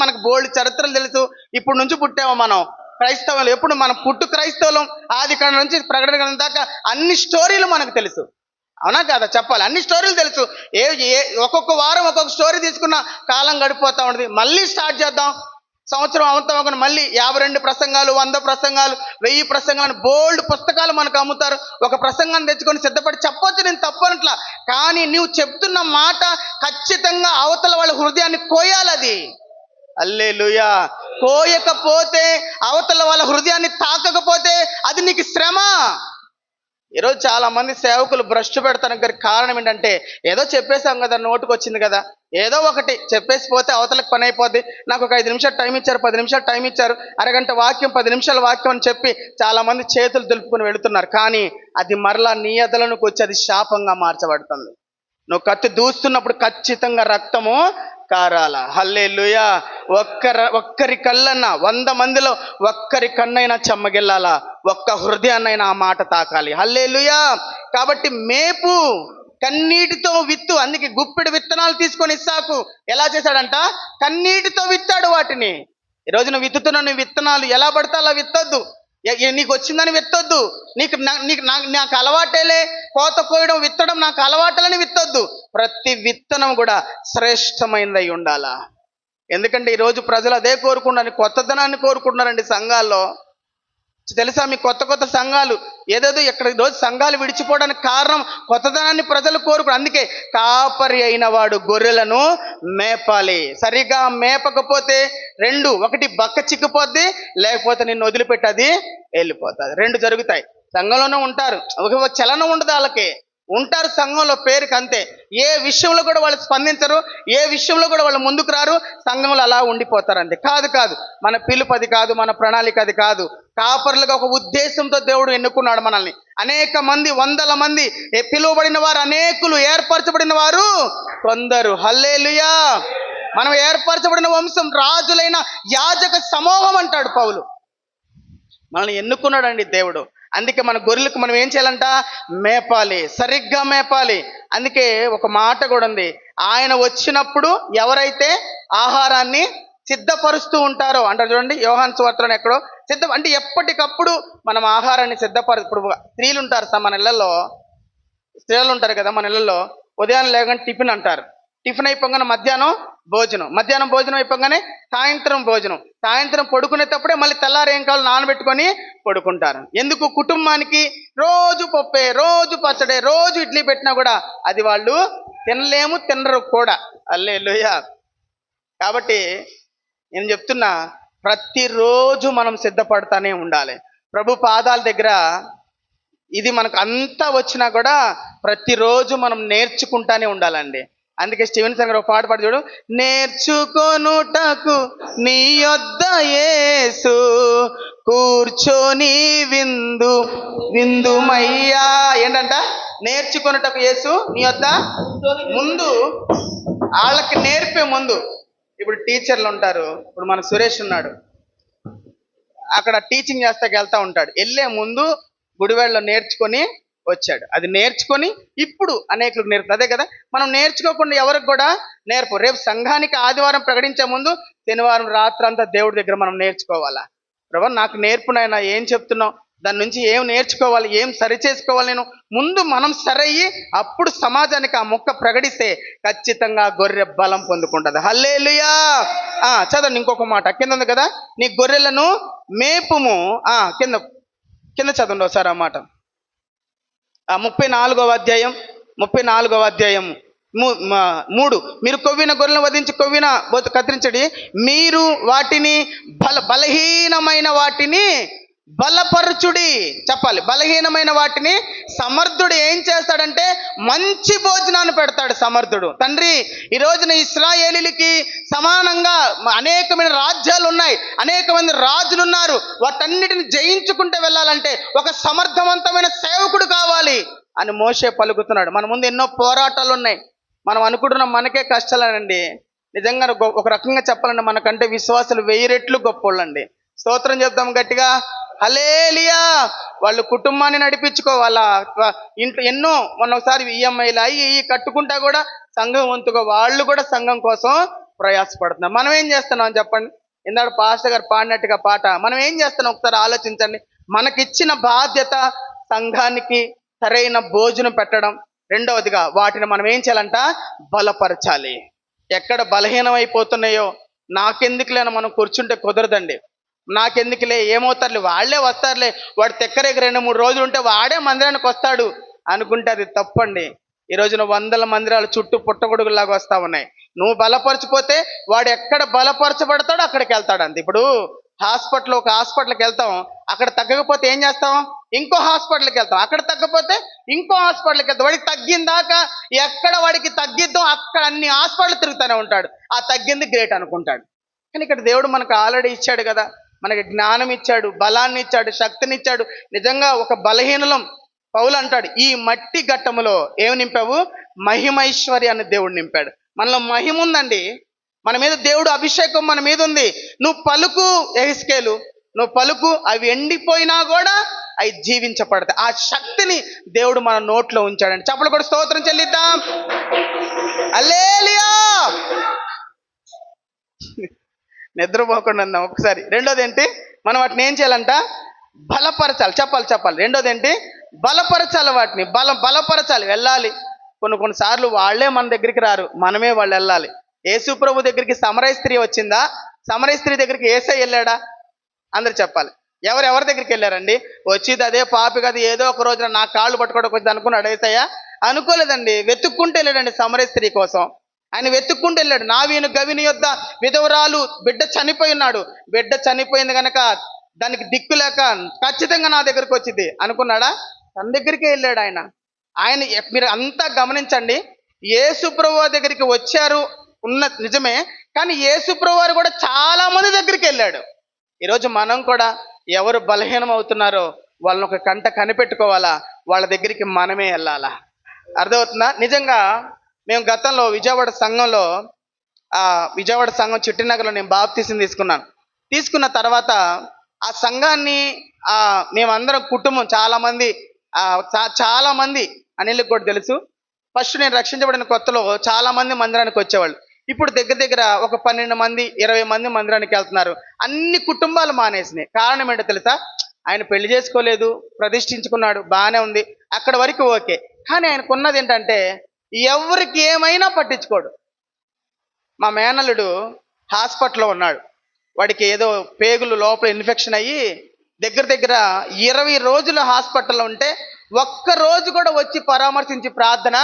మనకు బోల్డ్ చరిత్రలు తెలుసు. ఇప్పుడు నుంచి పుట్టాము మనం క్రైస్తవులు. ఎప్పుడు మనం పుట్టు క్రైస్తవులం, ఆది కాండం నుంచి ప్రకటన దాకా అన్ని స్టోరీలు మనకు తెలుసు. అవునా కదా? చెప్పాలి. అన్ని స్టోరీలు తెలుసు. ఒక్కొక్క వారం ఒక్కొక్క స్టోరీ తీసుకున్న కాలం గడిపోతూ ఉంటుంది. మళ్ళీ స్టార్ట్ చేద్దాం. సంవత్సరం అవుతాం మళ్ళీ 52 ప్రసంగాలు, 100 ప్రసంగాలు, 1000 ప్రసంగాలు, బోల్డ్ పుస్తకాలు మనకు అమ్ముతారు. ఒక ప్రసంగాన్ని తెచ్చుకొని సిద్ధపడి చెప్పొచ్చు, నేను తప్పనట్లా. కానీ నువ్వు చెప్తున్న మాట ఖచ్చితంగా అవతల వాళ్ళ హృదయాన్ని కోయాలి. అది హల్లెలూయా. కోయకపోతే, అవతల వాళ్ళ హృదయాన్ని తాకకపోతే అది నీకు శ్రమ. ఈరోజు చాలా మంది సేవకులు భ్రష్టు పెడతానికి కారణం ఏంటంటే, ఏదో చెప్పేసాం కదా, నోటుకు వచ్చింది కదా, ఏదో ఒకటి చెప్పేసి పోతే అవతలకు పని అయిపోద్ది. నాకు ఒక 5 నిమిషాలు టైం ఇచ్చారు, 10 నిమిషాలు టైం ఇచ్చారు, అరగంట వాక్యం, 10 నిమిషాల వాక్యం అని చెప్పి చాలా మంది చేతులు దులుపుకొని వెళుతున్నారు. కానీ అది మరలా నీ ఎదలకు వచ్చి అది శాపంగా మార్చబడుతుంది. నువ్వు కత్తి దూస్తున్నప్పుడు ఖచ్చితంగా రక్తము కారాల. హల్లెలూయా. ఒక్కరి కళ్ళన్నా, 100 మందిలో ఒక్కరి కన్నైనా చెమ్మగిల్లాలా, ఒక్క హృదయాన్నైనా ఆ మాట తాకాలి. హల్లెలూయా. కాబట్టి మేపు, కన్నీటితో విత్తు. అందుకే గుప్పెడు విత్తనాలు తీసుకొని ఇస్సాకు ఎలా చేశాడంట? కన్నీటితో విత్తాడు వాటిని. ఈరోజు నువ్వు విత్తుతున్న నీ విత్తనాలు ఎలా పడితే అలా విత్తొద్దు. నీకు వచ్చిందని విత్తొద్దు. నాకు అలవాటేలే, కోత కోయడం, విత్తడం నాకు అలవాటలని విత్తొద్దు. ప్రతి విత్తనం కూడా శ్రేష్టమైనదై ఉండాలా. ఎందుకంటే ఈరోజు ప్రజలు అదే కోరుకుంటారు, కొత్తదనాన్ని కోరుకుంటున్నారండి సంఘాల్లో. తెలుసా మీకు? కొత్త సంఘాలు ఏదేదో ఇక్కడ ఈరోజు సంఘాలు విడిచిపోవడానికి కారణం కొత్తదనాన్ని ప్రజలు కోరుకున్నారు. అందుకే కాపరి అయిన వాడు గొర్రెలను మేపాలి. సరిగా మేపకపోతే ఒకటి బక్క చిక్కిపోద్ది, లేకపోతే నిన్ను వదిలిపెట్టది వెళ్ళిపోతుంది. 2 జరుగుతాయి. సంఘంలోనే ఉంటారు, ఒక చలనం ఉండదు, వాళ్ళకి ఉంటారు సంఘంలో పేరుకి అంతే. ఏ విషయంలో కూడా వాళ్ళు స్పందించరు, ఏ విషయంలో కూడా వాళ్ళు ముందుకు రారు, సంఘంలో అలా ఉండిపోతారు అంతే. కాదు, మన పిలుపు అది కాదు, మన ప్రణాళిక అది కాదు. కాపరులుగా ఒక ఉద్దేశంతో దేవుడు ఎన్నుకున్నాడు మనల్ని. అనేక మంది, 100 మంది పిలువబడిన వారు అనేకులు, ఏర్పరచబడిన వారు కొందరు. హల్లెలూయా. మనం ఏర్పరచబడిన వంశం, రాజులైన యాజక సమూహం అంటాడు పౌలు. మనల్ని ఎన్నుకున్నాడండి దేవుడు. అందుకే మన గొర్రెలకు మనం ఏం చేయాలంట? మేపాలి, సరిగ్గా మేపాలి. అందుకే ఒక మాట కూడా ఉంది, ఆయన వచ్చినప్పుడు ఎవరైతే ఆహారాన్ని సిద్ధపరుస్తూ ఉంటారో అంటారు చూడండి, యోహాను సువార్తలో ఎక్కడో అంటే ఎప్పటికప్పుడు మనం ఆహారాన్ని ఇప్పుడు స్త్రీలు ఉంటారు మన ఇళ్ళల్లో, స్త్రీలు ఉంటారు కదా మన ఇళ్ళల్లో, ఉదయం లేకుండా టిఫిన్ అంటారు, టిఫిన్ అయిపోగానే మధ్యాహ్నం భోజనం అయిపోగానే సాయంత్రం భోజనం, సాయంత్రం పడుకునేటప్పుడే మళ్ళీ తెల్లారు ఏం కావాలి నానబెట్టుకొని పడుకుంటారు. ఎందుకు? కుటుంబానికి రోజు పప్పే, రోజు పచ్చడే, రోజు ఇడ్లీ పెట్టినా కూడా అది వాళ్ళు తినరు కూడా. హల్లెలూయా. కాబట్టి నేను చెప్తున్నా, ప్రతిరోజు మనం సిద్ధపడతానే ఉండాలి ప్రభు పాదాల దగ్గర. ఇది మనకు అంతా వచ్చినా కూడా ప్రతిరోజు మనం నేర్చుకుంటానే ఉండాలండి. అందుకే స్టీవెన్ సంగర్ ఒక పాట పాడు చూడు, నేర్చుకొనుటకు నీ యొద్ద యేసు కూర్చొని విందుమయ్యా. ఏంటంట? నేర్చుకొనుటకు యేసు నీ యొద్ద. ముందు వాళ్ళకి నేర్పే ముందు, ఇప్పుడు టీచర్లు ఉంటారు, ఇప్పుడు మన సురేష్ ఉన్నాడు, అక్కడ టీచింగ్ చేస్తాకి వెళ్తా ఉంటాడు, వెళ్ళే ముందు గుడివాడలో నేర్చుకొని వచ్చాడు. అది నేర్చుకొని ఇప్పుడు అనేకులకు నేర్పుతుంది. అదే కదా, మనం నేర్చుకోకుండా ఎవరికి కూడా నేర్పు. రేపు సంఘానికి ఆదివారం ప్రకటించే ముందు శనివారం రాత్రంతా దేవుడి దగ్గర మనం నేర్చుకోవాలా. ప్రభు నాకు నేర్పునైనా, ఏం చెప్తున్నావు, దాని నుంచి ఏం నేర్చుకోవాలి, ఏం సరి చేసుకోవాలి, నేను ముందు మనం సరయ్యి అప్పుడు సమాజానికి ఆ మొక్క ప్రకటిస్తే ఖచ్చితంగా గొర్రె బలం పొందుకుంటుంది. హల్లెలూయా. చదవండి ఇంకొక మాట, కింద ఉంది కదా, నీ గొర్రెలను మేపుము. కింద చదవండి ఒకసారి ఆ మాట. 34వ అధ్యాయం 3, మీరు కొవ్విన గొర్రెలను వధించి కొవ్విన కత్తిరించడి, మీరు వాటిని బలహీనమైన వాటిని బలపరచుడి. చెప్పాలి, బలహీనమైన వాటిని సమర్థుడు ఏం చేస్తాడంటే మంచి భోజనాన్ని పెడతాడు. సమర్థుడు తండ్రి, ఈ రోజున ఇశ్రాయేలీలకి సమానంగా అనేకమైన రాజ్యాలు ఉన్నాయి, అనేక మంది రాజులు ఉన్నారు, వాటన్నిటిని జయించుకుంటూ వెళ్ళాలంటే ఒక సమర్థవంతమైన సేవకుడు కావాలి అని మోషే పలుకుతున్నాడు. మన ముందు ఎన్నో పోరాటాలు ఉన్నాయి, మనం అనుకుంటున్నాం మనకే కష్టాలనండి. నిజంగా ఒక రకంగా చెప్పాలంటే మనకంటే విశ్వాసులు 1000 రెట్లు గొప్పోళ్ళండి. స్తోత్రం చెప్దాం గట్టిగా, హల్లెలూయా. వాళ్ళు కుటుంబాన్ని నడిపించుకోవాలా, ఇంట్లో ఎన్నో ఒకసారి ఈఎంఐలు అయ్యి కట్టుకుంటా కూడా సంఘం వంతుగా వాళ్ళు కూడా సంఘం కోసం ప్రయాసపడుతున్నారు. మనం ఏం చేస్తున్నాం చెప్పండి? ఇందాక పాస్టర్ గారు పాడినట్టుగా పాట, మనం ఏం చేస్తున్నాం ఒకసారి ఆలోచించండి. మనకిచ్చిన బాధ్యత సంఘానికి సరైన భోజనం పెట్టడం, రెండవదిగా వాటిని మనం ఏం చేయాలంట? బలపరచాలి. ఎక్కడ బలహీనమైపోతున్నాయో నాకెందుకులే అని మనం కూర్చుంటే కుదరదండి. నాకెందుకులే, ఏమవుతారులే, వాళ్ళే వస్తారులే, వాడు తెక్కరేకి 2-3 రోజులు ఉంటే వాడే మందిరానికి వస్తాడు అనుకుంటే అది తప్పండి. ఈ రోజున వందల మందిరాలు చుట్టూ పుట్టగొడుగులాగా వస్తా ఉన్నాయి. నువ్వు బలపరచిపోతే వాడు ఎక్కడ బలపరచబడతాడో అక్కడికి వెళ్తాడు అంతే. ఇప్పుడు ఒక హాస్పిటల్కి వెళ్తాం, అక్కడ తగ్గకపోతే ఏం చేస్తాం? ఇంకో హాస్పిటల్కి వెళ్తాం, అక్కడ తగ్గకపోతే ఇంకో హాస్పిటల్కి వెళ్తాం. వాడికి తగ్గిందాకా ఎక్కడ వాడికి తగ్గిద్దాం అక్కడ అన్ని హాస్పిటల్ తిరుగుతూనే ఉంటాడు. ఆ తగ్గింది గ్రేట్ అనుకుంటాడు. కానీ ఇక్కడ దేవుడు మనకు ఆల్రెడీ ఇచ్చాడు కదా, మనకి జ్ఞానం ఇచ్చాడు, బలాన్ని ఇచ్చాడు, శక్తిని ఇచ్చాడు. నిజంగా ఒక బలహీనలం పౌలు అంటాడు, ఈ మట్టి ఘట్టములో ఏమి నింపావు? మహిమైశ్వర్యాన్ని దేవుడు నింపాడు. మనలో మహిమ ఉందండి, మన మీద దేవుడు అభిషేకం మన మీద ఉంది. నువ్వు పలుకు ఎహిస్కేలు, నువ్వు పలుకు, అవి ఎండిపోయినా కూడా అవి జీవించబడతాయి. ఆ శక్తిని దేవుడు మన నోట్లో ఉంచాడండి. చప్పలు కూడా స్తోత్రం చెల్లిద్దాం. హల్లెలూయా. నిద్రపోకుండా ఉందాం ఒకసారి. రెండోది ఏంటి? మనం వాటిని ఏం చేయాలంట? బలపరచాలి. చెప్పాలి. రెండోది ఏంటి? బలపరచాలి. వాటిని బలపరచాలి. వెళ్ళాలి. కొన్నిసార్లు వాళ్ళే మన దగ్గరికి రారు, మనమే వాళ్ళు వెళ్ళాలి. యేసు ప్రభు దగ్గరికి సమరయ స్త్రీ వచ్చిందా? సమరయ స్త్రీ దగ్గరికి యేసయ్య వెళ్ళాడా? అందరు చెప్పాలి. ఎవరి దగ్గరికి వెళ్ళారండి? వచ్చేది అదే పాపి కదా, ఏదో ఒక రోజున నా కాళ్ళు పట్టుకోవడానికి వచ్చింది అనుకున్నాడు యేసయ్య? అనుకోలేదండి. వెతుక్కుంటూ వెళ్ళాడండి సమరయ స్త్రీ కోసం. ఆయన వెతుక్కుంటూ వెళ్ళాడు. నావీను గవిని యొద్ద విధవరాలు బిడ్డ చనిపోయి ఉన్నాడు, బిడ్డ చనిపోయింది కనుక దానికి దిక్కు లేక ఖచ్చితంగా నా దగ్గరికి వచ్చింది అనుకున్నాడా? తన దగ్గరికే వెళ్ళాడు ఆయన. మీరు అంతా గమనించండి, యేసు ప్రభువు దగ్గరికి వచ్చారు నిజమే, కానీ యేసు ప్రభు వారు కూడా చాలా మంది దగ్గరికి వెళ్ళాడు. ఈరోజు మనం కూడా ఎవరు బలహీనం అవుతున్నారో వాళ్ళని ఒక కంట కనిపెట్టుకోవాలా, వాళ్ళ దగ్గరికి మనమే వెళ్ళాలా. అర్థమవుతుందా? నిజంగా మేము గతంలో విజయవాడ సంఘం చిట్టినగర్లో నేను బాప్తీసం తీసుకున్న తర్వాత ఆ సంఘాన్ని మేమందరం కుటుంబం చాలా మంది అనిల్కి కూడా తెలుసు. ఫస్ట్ నేను రక్షించబడిన కొత్తలో చాలా మంది మందిరానికి వచ్చేవాళ్ళు. ఇప్పుడు దగ్గర ఒక 12 మంది 20 మంది మందిరానికి వెళ్తున్నారు. అన్ని కుటుంబాలు మానేసినాయి. కారణం ఏంటో తెలుసా? ఆయన పెళ్లి చేసుకోలేదు, ప్రతిష్ఠించుకున్నాడు, బాగానే ఉంది, అక్కడ వరకు ఓకే. కానీ ఆయనకున్నది ఏంటంటే ఎవరికి ఏమైనా పట్టించుకోడు. మా మేనల్లుడు హాస్పిటల్లో ఉన్నాడు. వాడికి ఏదో పేగులు లోపల ఇన్ఫెక్షన్ అయ్యి దగ్గర 20 రోజులు హాస్పిటల్లో ఉంటే ఒక్క రోజు కూడా వచ్చి పరామర్శించి ప్రార్థన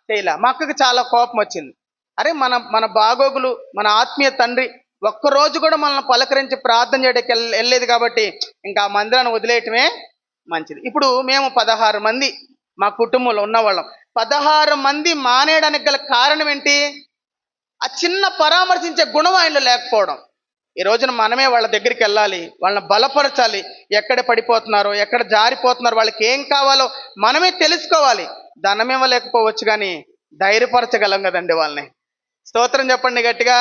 చేయలే. మా అక్కకి చాలా కోపం వచ్చింది. అరే మన బాగోగులు, మన ఆత్మీయ తండ్రి ఒక్కరోజు కూడా మనల్ని పలకరించి ప్రార్థన చేయడానికి వెళ్ళలేదు కాబట్టి ఇంకా మందిరాన్ని వదిలేయటమే మంచిది. ఇప్పుడు మేము 16 మంది మా కుటుంబంలో ఉన్నవాళ్ళం. 16 మంది మానేయడానికి గల కారణం ఏంటి? ఆ చిన్న పరామర్శించే గుణం ఆయనలో లేకపోవడం. ఈ రోజున మనమే వాళ్ళ దగ్గరికి వెళ్ళాలి, వాళ్ళని బలపరచాలి. ఎక్కడ పడిపోతున్నారో, ఎక్కడ జారిపోతున్నారో, వాళ్ళకి ఏం కావాలో మనమే తెలుసుకోవాలి. ధనమివ్వలేకపోవచ్చు కానీ ధైర్యపరచగలం కదండి వాళ్ళని. స్తోత్రం చెప్పండి గట్టిగా.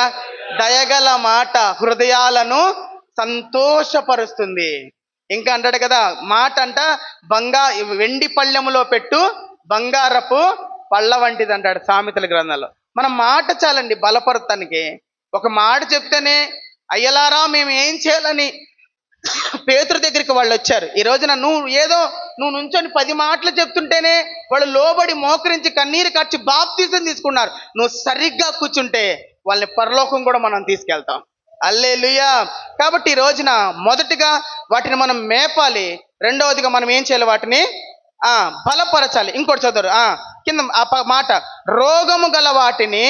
దయగల మాట హృదయాలను సంతోషపరుస్తుంది. ఇంకా అంటాడు కదా, మాట అంట వెండి పళ్ళెములో పెట్టు బంగారపు పళ్ళ వంటిది అంటాడు సామెతల గ్రంథంలో. మనం మాట చాలండి బలపడటానికి. ఒక మాట చెప్తేనే అయ్యలారా మేము ఏం చేయాలని పేతురు దగ్గరికి వాళ్ళు వచ్చారు. ఈ రోజున నువ్వు నుంచొని 10 మాటలు చెప్తుంటేనే వాళ్ళు లోబడి మోకరించి కన్నీరు కార్చి బాప్తీసం తీసుకున్నారు. నువ్వు సరిగ్గా కూర్చుంటే వాళ్ళని పరలోకం కూడా మనం తీసుకెళ్తాం. హల్లెలూయా. కాబట్టి ఈ రోజున మొదటిగా వాటిని మనం మేపాలి. రెండవదిగా మనం ఏం చేయాలి? వాటిని బలపరచాలి. ఇంకోటి చదువు కింద మాట, రోగము గల వాటిని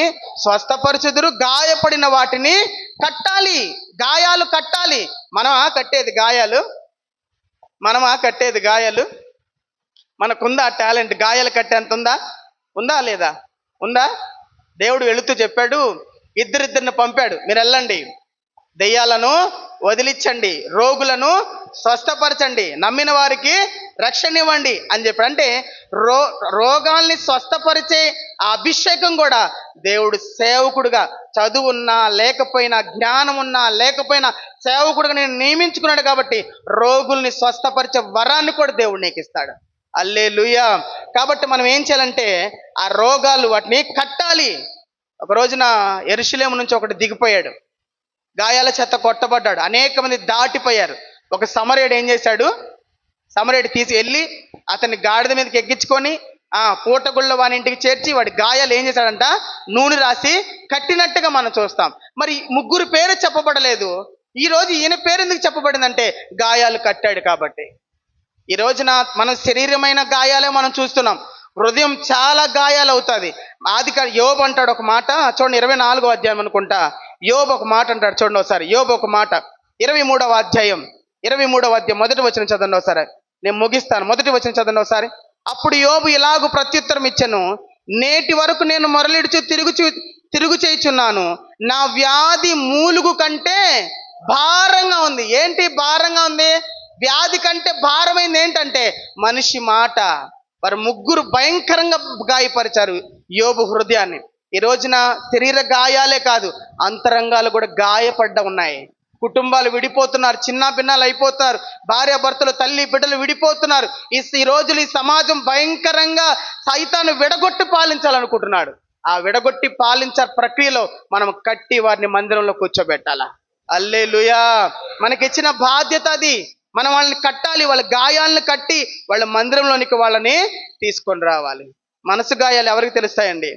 స్వస్థపరచుదురు, గాయపడిన వాటిని కట్టాలి. గాయాలు కట్టాలి. మనమా కట్టేది గాయాలు? మనకుందా టాలెంట్? గాయాలు కట్టేంత ఉందా లేదా? ఉందా? దేవుడు వెళుతూ చెప్పాడు, ఇద్దరిని పంపాడు, మీరు వెళ్ళండి, దెయ్యాలను వదిలించండి, రోగులను స్వస్థపరచండి, నమ్మిన వారికి రక్షణ ఇవ్వండి అని చెప్పాడు. అంటే రోగాల్ని స్వస్థపరిచే ఆ అభిషేకం కూడా దేవుడు సేవకుడుగా, చదువున్నా లేకపోయినా, జ్ఞానం ఉన్నా లేకపోయినా సేవకుడుగా నేను నియమించుకున్నాడు కాబట్టి రోగుల్ని స్వస్థపరిచే వరాన్ని కూడా దేవుడు నీకు ఇస్తాడు. హల్లెలూయా. కాబట్టి మనం ఏం చేయాలంటే ఆ రోగాలు వాటిని కట్టాలి. ఒక రోజున యెరూషలేము నుంచి ఒకటి దిగిపోయాడు, గాయాల చేత కొట్టబడ్డాడు, అనేక మంది దాటిపోయారు. ఒక సమరయుడు ఏం చేశాడు? సమరయుడు వెళ్ళి అతన్ని గాడిద మీదకి ఎక్కించుకొని పూటగుళ్ళ వాని ఇంటికి చేర్చి వాడి గాయాలు ఏం చేశాడంట, నూనె రాసి కట్టినట్టుగా మనం చూస్తాం. మరి ముగ్గురు పేరు చెప్పబడలేదు, ఈ రోజు ఈయన పేరు ఎందుకు చెప్పబడిందంటే గాయాలు కట్టాడు కాబట్టి. ఈ రోజున మన శరీరమైన గాయాలే మనం చూస్తున్నాం, హృదయం చాలా గాయాలు అవుతుంది. యోబు అంటాడు ఒక మాట చూడండి, 24వ అధ్యాయం అనుకుంటా. యోబు ఒక మాట అంటాడు చూడండి ఒకసారి. యోబు ఒక మాట 23వ అధ్యాయం మొదటి వచనం చదవండి ఒకసారి. నేను ముగిస్తాను. మొదటి వచనం చదవండి ఒకసారి. అప్పుడు యోబు ఇలాగు ప్రత్యుత్తరం ఇచ్చెను, నేటి వరకు నేను మొరలిడుచు తిరుగు చేయుచున్నాను, నా వ్యాధి మూలుగు కంటే భారంగా ఉంది. ఏంటి భారంగా ఉంది? వ్యాధి కంటే భారమైంది ఏంటంటే మనిషి మాట. వారు ముగ్గురు భయంకరంగా గాయపరిచారు యోబు హృదయాన్ని. ఈ రోజున శరీర గాయాలే కాదు, అంతరంగాలు కూడా గాయపడ్డ ఉన్నాయి. కుటుంబాలు విడిపోతున్నారు, చిన్న భిన్నాలు అయిపోతున్నారు, భార్య భర్తలు తల్లి బిడ్డలు విడిపోతున్నారు. ఈ రోజులు ఈ సమాజం భయంకరంగా సైతాన్ని విడగొట్టి పాలించాలనుకుంటున్నాడు. ఆ విడగొట్టి పాలించే ప్రక్రియలో మనం కట్టి వారిని మందిరంలో కూర్చోబెట్టాలా. హల్లెలూయా. మనకిచ్చిన బాధ్యత అది. మనం వాళ్ళని కట్టాలి, వాళ్ళ గాయాలను కట్టి వాళ్ళ మందిరంలోనికి వాళ్ళని తీసుకొని రావాలి. మనసు గాయాలు ఎవరికి తెలుస్తాయండి?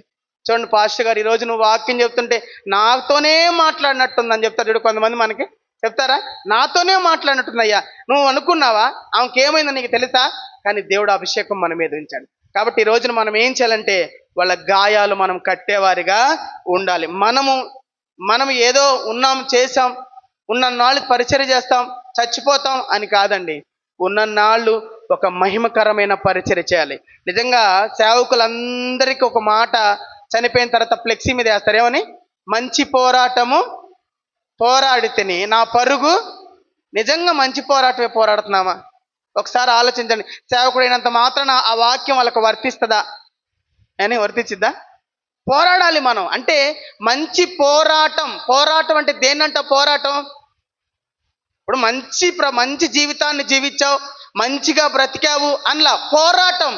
చూడండి పాస్టర్ గారు, ఈరోజు నువ్వు వాక్యం చెప్తుంటే నాతోనే మాట్లాడినట్టుందని చెప్తారు చూడు కొంతమంది. మనకి చెప్తారా, నాతోనే మాట్లాడినట్టుందయ్యా, నువ్వు అనుకున్నావా, ఆమెకి ఏమైందో నీకు తెలుసా? కానీ దేవుడు అభిషేకం మన మీద ఉంచాడు. కాబట్టి ఈ రోజున మనం ఏం చేయాలంటే వాళ్ళ గాయాలు మనం కట్టేవారిగా ఉండాలి. మనం ఏదో ఉన్నాం, చేసాం, ఉన్నన్నాళ్ళు పరిచర్య చేస్తాం, చచ్చిపోతాం అని కాదండి. ఉన్నన్నాళ్ళు ఒక మహిమకరమైన పరిచర్య చేయాలి. నిజంగా సేవకులందరికీ ఒక మాట చనిపోయిన తర్వాత ఫ్లెక్సీ మీద వేస్తారు, ఏమని? మంచి పోరాటము పోరాడితేని నా పరుగు. నిజంగా మంచి పోరాటమే పోరాడుతున్నామా? ఒకసారి ఆలోచించండి. సేవకుడైనంత మాత్రాన ఆ వాక్యం వాళ్ళకు వర్తిస్తుందా అని? వర్తించిద్దా? పోరాడాలి మనం. అంటే మంచి పోరాటం అంటే దేన్నంట పోరాటం? ఇప్పుడు మంచి జీవితాన్ని జీవించావు, మంచిగా బ్రతికావు అన్లా పోరాటం.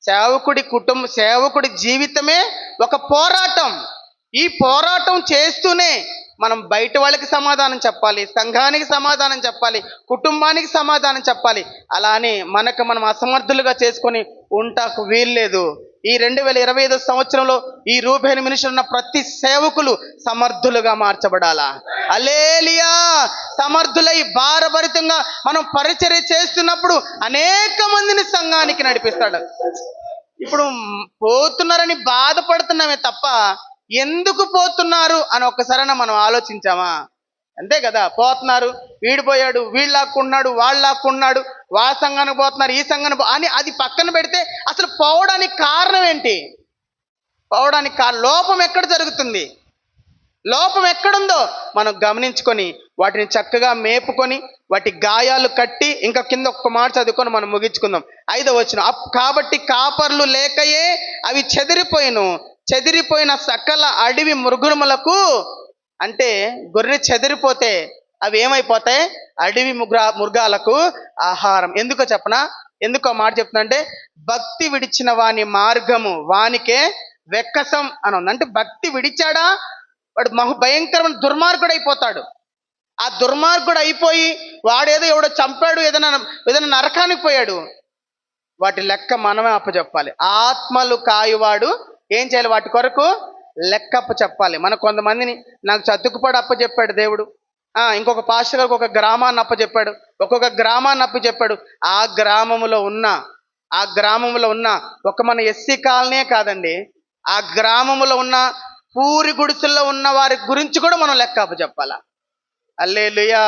సేవకుడి జీవితమే ఒక పోరాటం. ఈ పోరాటం చేస్తూనే మనం బయట వాళ్ళకి సమాధానం చెప్పాలి, సంఘానికి సమాధానం చెప్పాలి, కుటుంబానికి సమాధానం చెప్పాలి. అలా అని మనం అసమర్థులుగా చేసుకొని ఉంటాకు వీల్లేదు. ఈ 2025 సంవత్సరంలో ఈ రూబేను మినిస్టర్ ఉన్న ప్రతి సేవకులు సమర్థులుగా మార్చబడాలా. హల్లెలూయా. సమర్థులై భారభరితంగా మనం పరిచర్య చేస్తున్నప్పుడు అనేక మందిని సంఘానికి నడిపిస్తాడు. ఇప్పుడు పోతున్నారని బాధపడుతున్నామే తప్ప ఎందుకు పోతున్నారు అని ఒక్కసారైనా మనం ఆలోచించామా? అంతే కదా, పోతున్నారు, వీడిపోయాడు, వీళ్ళు లాక్కున్నాడు, వాళ్ళు లాక్కున్నాడు, సంఘానికి పోతున్నారు, ఈ సంఘానికి అని అది పక్కన పెడితే అసలు పోవడానికి కారణం ఏంటి? లోపం ఎక్కడ జరుగుతుంది? లోపం ఎక్కడుందో మనం గమనించుకొని వాటిని చక్కగా మేపుకొని వాటి గాయాలు కట్టి, ఇంకా కింద ఒక్క మాట చదువుకొని మనం ముగించుకుందాం. 5వ వచనం. కాబట్టి కాపర్లు లేకయే అవి చెదిరిపోయిన సకల అడవి మృగములకు, అంటే గొర్రె చెదిరిపోతే అవి ఏమైపోతాయి? అడవి మృగాలకు ఆహారం. ఎందుకో చెప్పనా? ఎందుకో మాట చెప్తున్నా అంటే భక్తి విడిచిన వాని మార్గము వానికే వెక్కసం అని ఉంది. అంటే భక్తి విడిచాడా వాడు భయంకరమైన దుర్మార్గుడు అయిపోతాడు. ఆ దుర్మార్గుడు అయిపోయి వాడేదో ఎవడో చంపాడు, ఏదైనా నరకానికి పోయాడు, వాటి లెక్క మనమే అప్పచెప్పాలి. ఆత్మలు కాయువాడు ఏం చేయాలి? వాటి కొరకు లెక్కప్ప చెప్పాలి. మన కొంతమందిని నాకు చతుకుపడి అప్పచెప్పాడు దేవుడు, ఇంకొక పాస్టర్ గారికి ఒక గ్రామాన్ని అప్పచెప్పాడు, ఒక్కొక్క గ్రామాన్ని అప్పచెప్పాడు. ఆ గ్రామంలో ఉన్న ఒక మన ఎస్సీ కాలనీ కాదండి, ఆ గ్రామంలో ఉన్న పూరి గుడిసెల్లో ఉన్న వారి గురించి కూడా మనం లెక్క అప్పచెప్పాలా. హల్లెలూయా.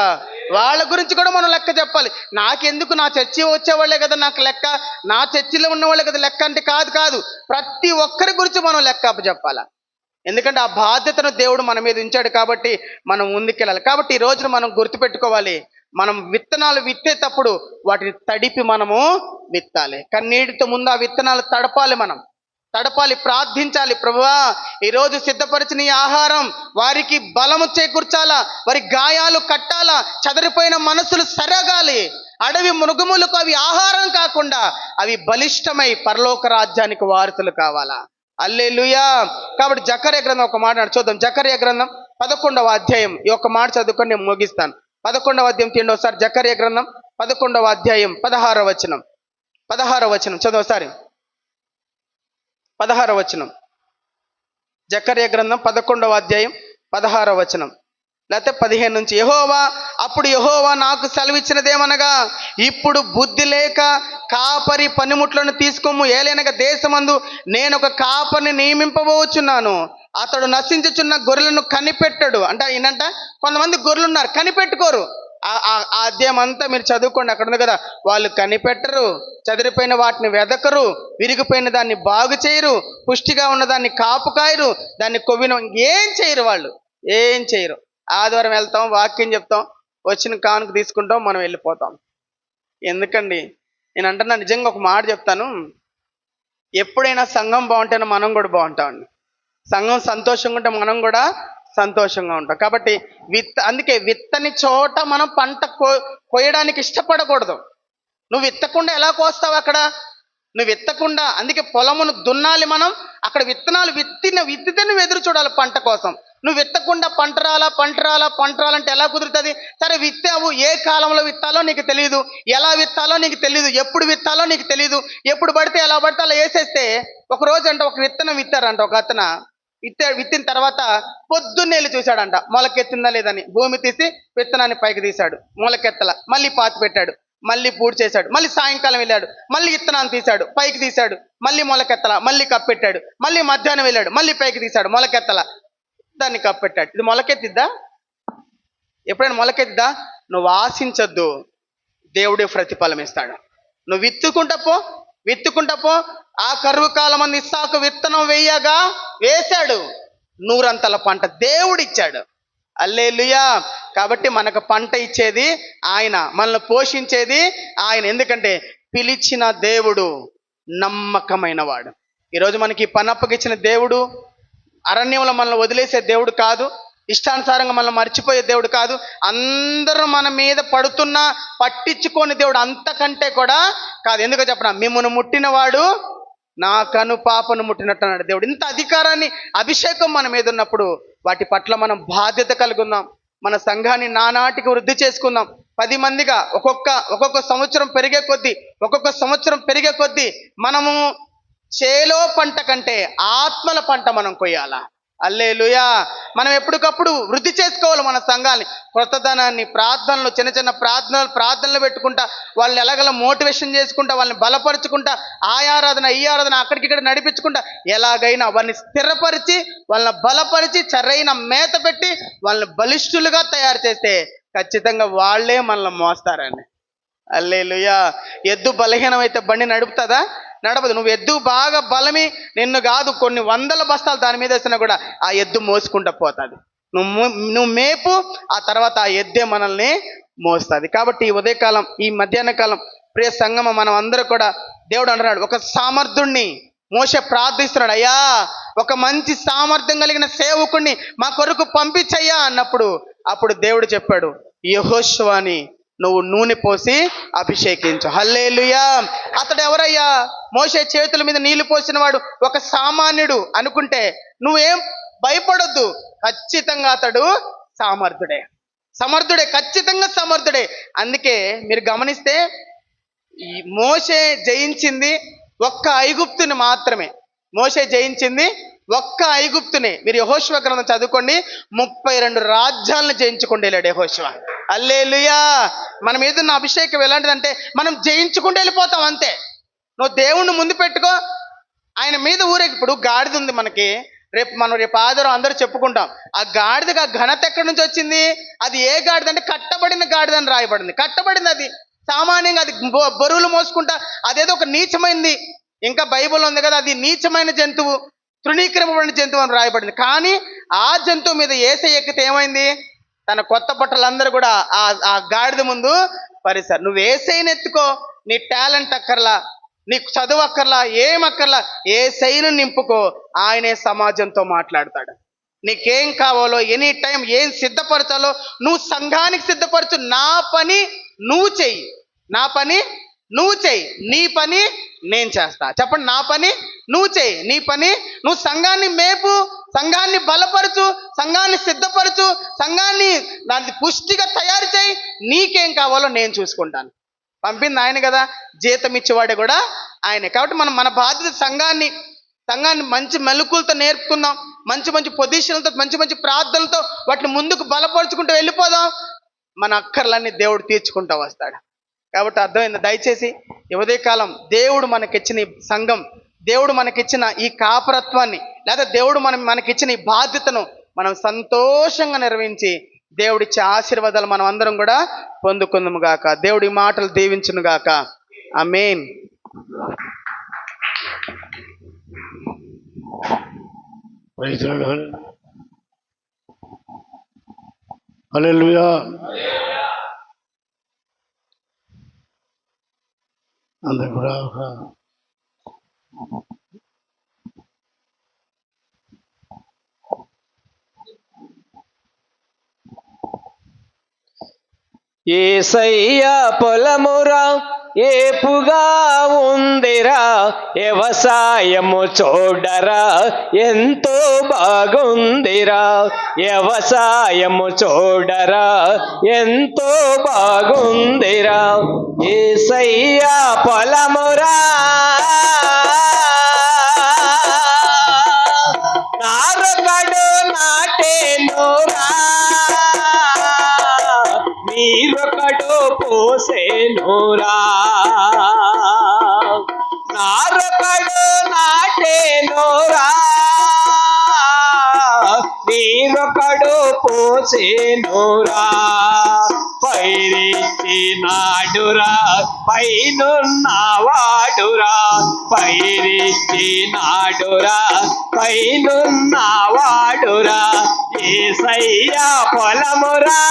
వాళ్ళ గురించి కూడా మనం లెక్క చెప్పాలి. నాకెందుకు, నా చర్చి వచ్చేవాళ్ళే కదా నాకు లెక్క, నా చర్చిలో ఉన్నవాళ్ళే కదా లెక్క అంటే కాదు. ప్రతి ఒక్కరి గురించి మనం లెక్క అప్పచెప్పాలా. ఎందుకంటే ఆ బాధ్యతను దేవుడు మన మీద ఉంచాడు కాబట్టి మనం ముందుకెళ్ళాలి. కాబట్టి ఈ రోజున మనం గుర్తుపెట్టుకోవాలి, మనం విత్తనాలు విత్తేటప్పుడు వాటిని తడిపి మనము విత్తాలి. కన్నీటితో ముందు ఆ విత్తనాలు తడపాలి, ప్రార్థించాలి. ప్రభువా, ఈరోజు సిద్ధపరిచిన ఈ ఆహారం వారికి బలము చేకూర్చాలా, వారి గాయాలు కట్టాలా, చెదిరిపోయిన మనసులు సరగాలి. అడవి మృగములకు అవి ఆహారం కాకుండా అవి బలిష్టమై పరలోక రాజ్యానికి వారసులు కావాలా. హల్లెలూయా. కాబట్టి జకర్యా గ్రంథం ఒక మాట చూద్దాం. జకర్యా గ్రంథం 11వ అధ్యాయం. ఈ ఒక్క మాట చదువుకొని నేను ముగిస్తాను. 11వ అధ్యాయం తీయండి ఒకసారి. జకర్యా గ్రంథం 11వ అధ్యాయం 16వ వచనం చదువు ఒకసారి. 16వ వచనం. జకర్యా గ్రంథం 11వ అధ్యాయం 16వ వచనం, లేకపోతే 15 నుంచి. అప్పుడు యెహోవా నాకు సెలవిచ్చినదేమనగా, ఇప్పుడు బుద్ధి లేక కాపరి పనిముట్లను తీసుకోము. ఏలైనగా దేశమందు నేను ఒక కాపరిని నియమింపబోచున్నాను. అతడు నశించుచున్న గొర్రెలను కనిపెట్టడు. అంటే ఏంటంట, కొంతమంది గొర్రెలు ఉన్నారు కనిపెట్టుకోరు. ఆ అధ్యాయం అంతా మీరు చదువుకోండి, అక్కడ ఉంది కదా. వాళ్ళు కనిపెట్టరు, చెదిరిపోయిన వాటిని వెదకరు, విరిగిపోయిన దాన్ని బాగు చేయరు, పుష్టిగా ఉన్న దాన్ని కాపు కాయరు, దాన్ని కొవ్విన ఏం చేయరు, వాళ్ళు ఏం చేయరు. ఆదివారం వెళ్తాం, వాక్యం చెప్తాం, వచ్చిన కానుక తీసుకుంటాం, మనం వెళ్ళిపోతాం. ఎందుకండి నేను అంటున్నా, నిజంగా ఒక మాట చెప్తాను. ఎప్పుడైనా సంఘం బాగుంటేనే మనం కూడా బాగుంటామండి. సంఘం సంతోషంగా ఉంటే మనం కూడా సంతోషంగా ఉంటాం. కాబట్టి అందుకే విత్తని చోట మనం పంట కోయడానికి ఇష్టపడకూడదు. నువ్వు విత్తకుండా ఎలా కోస్తావు అక్కడ? నువ్వు విత్తకుండా, అందుకే పొలమును దున్నాలి మనం. అక్కడ విత్తనాలు విత్తితే నువ్వు ఎదురు చూడాలి పంట కోసం. నువ్వు విత్తకుండా పంట రాలంటే ఎలా కుదురుతుంది? సరే విత్తావు, ఏ కాలంలో విత్తాలో నీకు తెలియదు, ఎలా విత్తాలో నీకు తెలియదు, ఎప్పుడు విత్తాలో నీకు తెలియదు, ఎప్పుడు పడితే ఎలా పడితే అలా వేసేస్తే, ఒక రోజు అంటే ఒక విత్తనం విత్తారంట. ఒక అతను విత్తిన తర్వాత పొద్దున్నే వెళ్ళి చూశాడంట మొలకెత్తిందా లేదని. భూమి తీసి విత్తనాన్ని పైకి తీశాడు, మొలకెత్తల. మళ్ళీ పాతి పెట్టాడు, మళ్ళీ పూడి చేశాడు. మళ్ళీ సాయంకాలం వెళ్ళాడు, మళ్ళీ విత్తనాన్ని తీశాడు, పైకి తీశాడు, మళ్ళీ మొలకెత్తల, మళ్ళీ కప్పెట్టాడు. మళ్ళీ మధ్యాహ్నం వెళ్ళాడు, మళ్ళీ పైకి తీశాడు, మొలకెత్తల, దాన్ని కప్పెట్టాడు. ఇది మొలకెత్తిద్దా? ఎప్పుడైనా మొలకెత్తిద్దా? నువ్వు ఆశించొద్దు, దేవుడే ప్రతిఫలం ఇస్తాడు. నువ్వు విత్తుకుంటా పో. ఆ కరువు కాలం మంది ఇస్సాకు విత్తనం వేశాడు, 100 పంట దేవుడిచ్చాడు. హల్లెలూయా. కాబట్టి మనకు పంట ఇచ్చేది ఆయన, మనల్ని పోషించేది ఆయన. ఎందుకంటే పిలిచిన దేవుడు నమ్మకమైన వాడు. ఈరోజు మనకి పని అప్పగిచ్చిన దేవుడు అరణ్యంలో మనల్ని వదిలేసే దేవుడు కాదు, ఇష్టానుసారంగా మనల్ని మర్చిపోయే దేవుడు కాదు. అందరూ మన మీద పడుతున్నా పట్టించుకోని దేవుడు అంతకంటే కూడా కాదు. ఎందుకో చెప్పనా, మిమ్మల్ని ముట్టినవాడు నా కను పాపను ముట్టినట్టు అన్నాడు దేవుడు. ఇంత అధికారాన్ని, అభిషేకం మన మీద ఉన్నప్పుడు వాటి పట్ల మనం బాధ్యత కలిగి ఉందాం. మన సంఘాన్ని నానాటికి వృద్ధి చేసుకుందాం. 10 మందిగా ఒక్కొక్క సంవత్సరం పెరిగే కొద్దీ మనము చేలో పంట కంటే ఆత్మల పంట మనం కొయ్యాలా. హల్లెలూయా. మనం ఎప్పటికప్పుడు వృద్ధి చేసుకోవాలి మన సంఘాన్ని. కొత్తదనాన్ని, ప్రార్థనలు, చిన్న ప్రార్థనలు పెట్టుకుంటా, వాళ్ళని ఎలాగలా మోటివేషన్ చేసుకుంటా, వాళ్ళని బలపరుచుకుంటా, ఈ ఆరాధన అక్కడికిక్కడ నడిపించుకుంటా, ఎలాగైనా వాళ్ళని స్థిరపరిచి, వాళ్ళని బలపరిచి, సరైన మేత పెట్టి, వాళ్ళని బలిష్ఠులుగా తయారు చేస్తే ఖచ్చితంగా వాళ్ళే మనల్ని మోస్తారండి. హల్లెలూయా. ఎద్దు బలహీనమైతే బండి నడుపుతుందా? నడపదు. నువ్వు ఎద్దు బాగా బలమి, నిన్ను కాదు కొన్ని 100 బస్తాలు దాని మీద వేసినా కూడా ఆ ఎద్దు మోసుకుంటూ పోతుంది. నువ్వు మేపు, ఆ తర్వాత ఆ ఎద్దే మనల్ని మోస్తుంది. కాబట్టి ఈ ఉదయకాలం, ఈ మధ్యాహ్న కాలం ప్రియ సంగమ, మనం అందరూ కూడా దేవుడు అంటున్నాడు, ఒక సామర్థ్యుణ్ణి మోషే ప్రార్థిస్తున్నాడు. అయ్యా, ఒక మంచి సామర్థ్యం కలిగిన సేవకుణ్ణి మా కొరకు పంపించయ్యా అన్నప్పుడు, అప్పుడు దేవుడు చెప్పాడు, యెహోషువని నువ్వు నూనె పోసి అభిషేకించు. హల్లెలూయా. అతడు ఎవరయ్యా? మోషే చేతుల మీద నీళ్లు పోసిన వాడు ఒక సామాన్యుడు అనుకుంటే నువ్వేం భయపడొద్దు. ఖచ్చితంగా అతడు సమర్థుడే, ఖచ్చితంగా సమర్థుడే. అందుకే మీరు గమనిస్తే ఈ మోషే జయించింది ఒక్క ఐగుప్తుని మాత్రమే. మీరు యెహోషువ గ్రంథం చదువుకోండి, 32 రాజ్యాలను జయించుకుంటూ వెళ్ళాడు యెహోషువ. హల్లెలూయా. మన మీద ఉన్న అభిషేకం ఎలాంటిదంటే మనం జయించుకుంటూ వెళ్ళిపోతాం అంతే. నువ్వు దేవుణ్ణి ముందు పెట్టుకో, ఆయన మీద ఊరేగి. ఇప్పుడు గాడిద ఉంది మనకి, రేపు ఆదివారం అందరూ చెప్పుకుంటాం. ఆ గాడిదకి ఆ ఘనత ఎక్కడి నుంచి వచ్చింది? అది ఏ గాడిద అంటే కట్టబడిన గాడిద అని రాయబడింది. కట్టబడింది, అది సామాన్యంగా అది బరువులు మోసుకుంటా, అదేదో ఒక నీచమైంది. ఇంకా బైబిల్ ఉంది కదా, అది నీచమైన జంతువు, తృణీకరింపబడిన జంతువు అని రాయబడింది. కానీ ఆ జంతువు మీద యేసయ్య ఎక్కితే ఏమైంది? తన కొత్త బట్టలందరూ కూడా ఆ గాడిద ముందు పరిశారు. నువ్వు యేసయ్యని ఎత్తుకో, నీ టాలెంట్ అక్కర్లా, నీకు చదువు అక్కర్లా, ఏమక్కర్లా, యేసయ్యను నింపుకో, ఆయనే సమాజంతో మాట్లాడతాడు. నీకేం కావాలో ఎనీ టైం ఏం సిద్ధపరచాలో నువ్వు సంఘానికి సిద్ధపరచు. నా పని నువ్వు చెయ్యి, నీ పని నేను చేస్తా. చెప్పండి, నా పని నువ్వు చెయ్యి, నీ పని నువ్వు సంఘాన్ని మేపు, సంఘాన్ని బలపరచు, సంఘాన్ని సిద్ధపరచు, సంఘాన్ని దాన్ని పుష్టిగా తయారు చేయి. నీకేం కావాలో నేను చూసుకుంటాను. పంపింది ఆయన కదా, జీతం ఇచ్చేవాడే కూడా ఆయనే. కాబట్టి మన బాధ్యత సంఘాన్ని సంఘాన్ని మంచి మెలకులతో నేర్పుకుందాం, మంచి మంచి పొజిషన్లతో, మంచి మంచి ప్రార్థనలతో వాటిని ముందుకు బలపరుచుకుంటూ వెళ్ళిపోదాం. మన అక్కర్లన్నీ దేవుడు తీర్చుకుంటూ వస్తాడు. కాబట్టి అర్థమైంది. దయచేసి ఈ ఉదయకాలం దేవుడు మనకిచ్చిన ఈ సంఘం, దేవుడు మనకిచ్చిన ఈ కాపరత్వాన్ని, లేదా దేవుడు మనకిచ్చిన ఈ బాధ్యతను మనం సంతోషంగా నిర్వహించి దేవుడిచ్చే ఆశీర్వాదాలు మనం అందరం కూడా పొందుకుందాము గాక. దేవుడి మాటలు దీవించును గాక. ఆమేన్. Praise the Lord. హల్లెలూయా. అందరూ కూడా యేసయ్యా పొలమురా ఏపుగా ఉందిరా, వ్యవసాయము చూడరా ఎంతో బాగుందిరా, వ్యవసాయము చూడరా ఎంతో బాగుందిరా, యేసయ్యా పొలమురా నారగడు నాటేనురా, నీరొకడు పోసేనురా, నారొకడు నాటేనురా, నీరొకడు పోసేనురా, పైరిచ్చి నాడురా పైనున్నవాడురా, పైరిచ్చి నాడురా పైనున్నవాడురా, యేసయ్యా పొలమురా.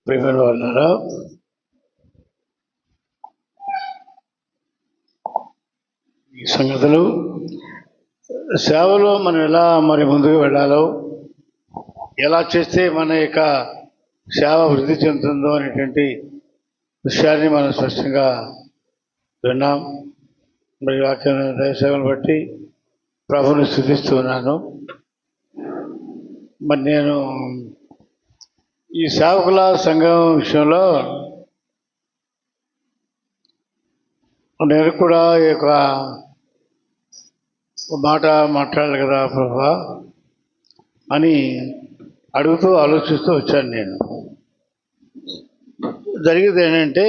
ప్రియమైన వాళ్ళారా, ఈ సంగతులు సేవలో మనం ఎలా ముందుకు వెళ్ళాలో, ఎలా చేస్తే మన యొక్క సేవ వృద్ధి చెందుతుందో అనేటువంటి విషయాన్ని మనం స్పష్టంగా విన్నాం. మరి వాక్యం దైవసేవను బట్టి ప్రభుని స్తుతిస్తూ ఉన్నాను. మరి నేను ఈ సేవకుల సంఘం విషయంలో నేను కూడా ఈ యొక్క మాట మాట్లాడాలి కదా ప్రభా అని ఆలోచిస్తూ వచ్చాను. నేను జరిగేది ఏంటంటే,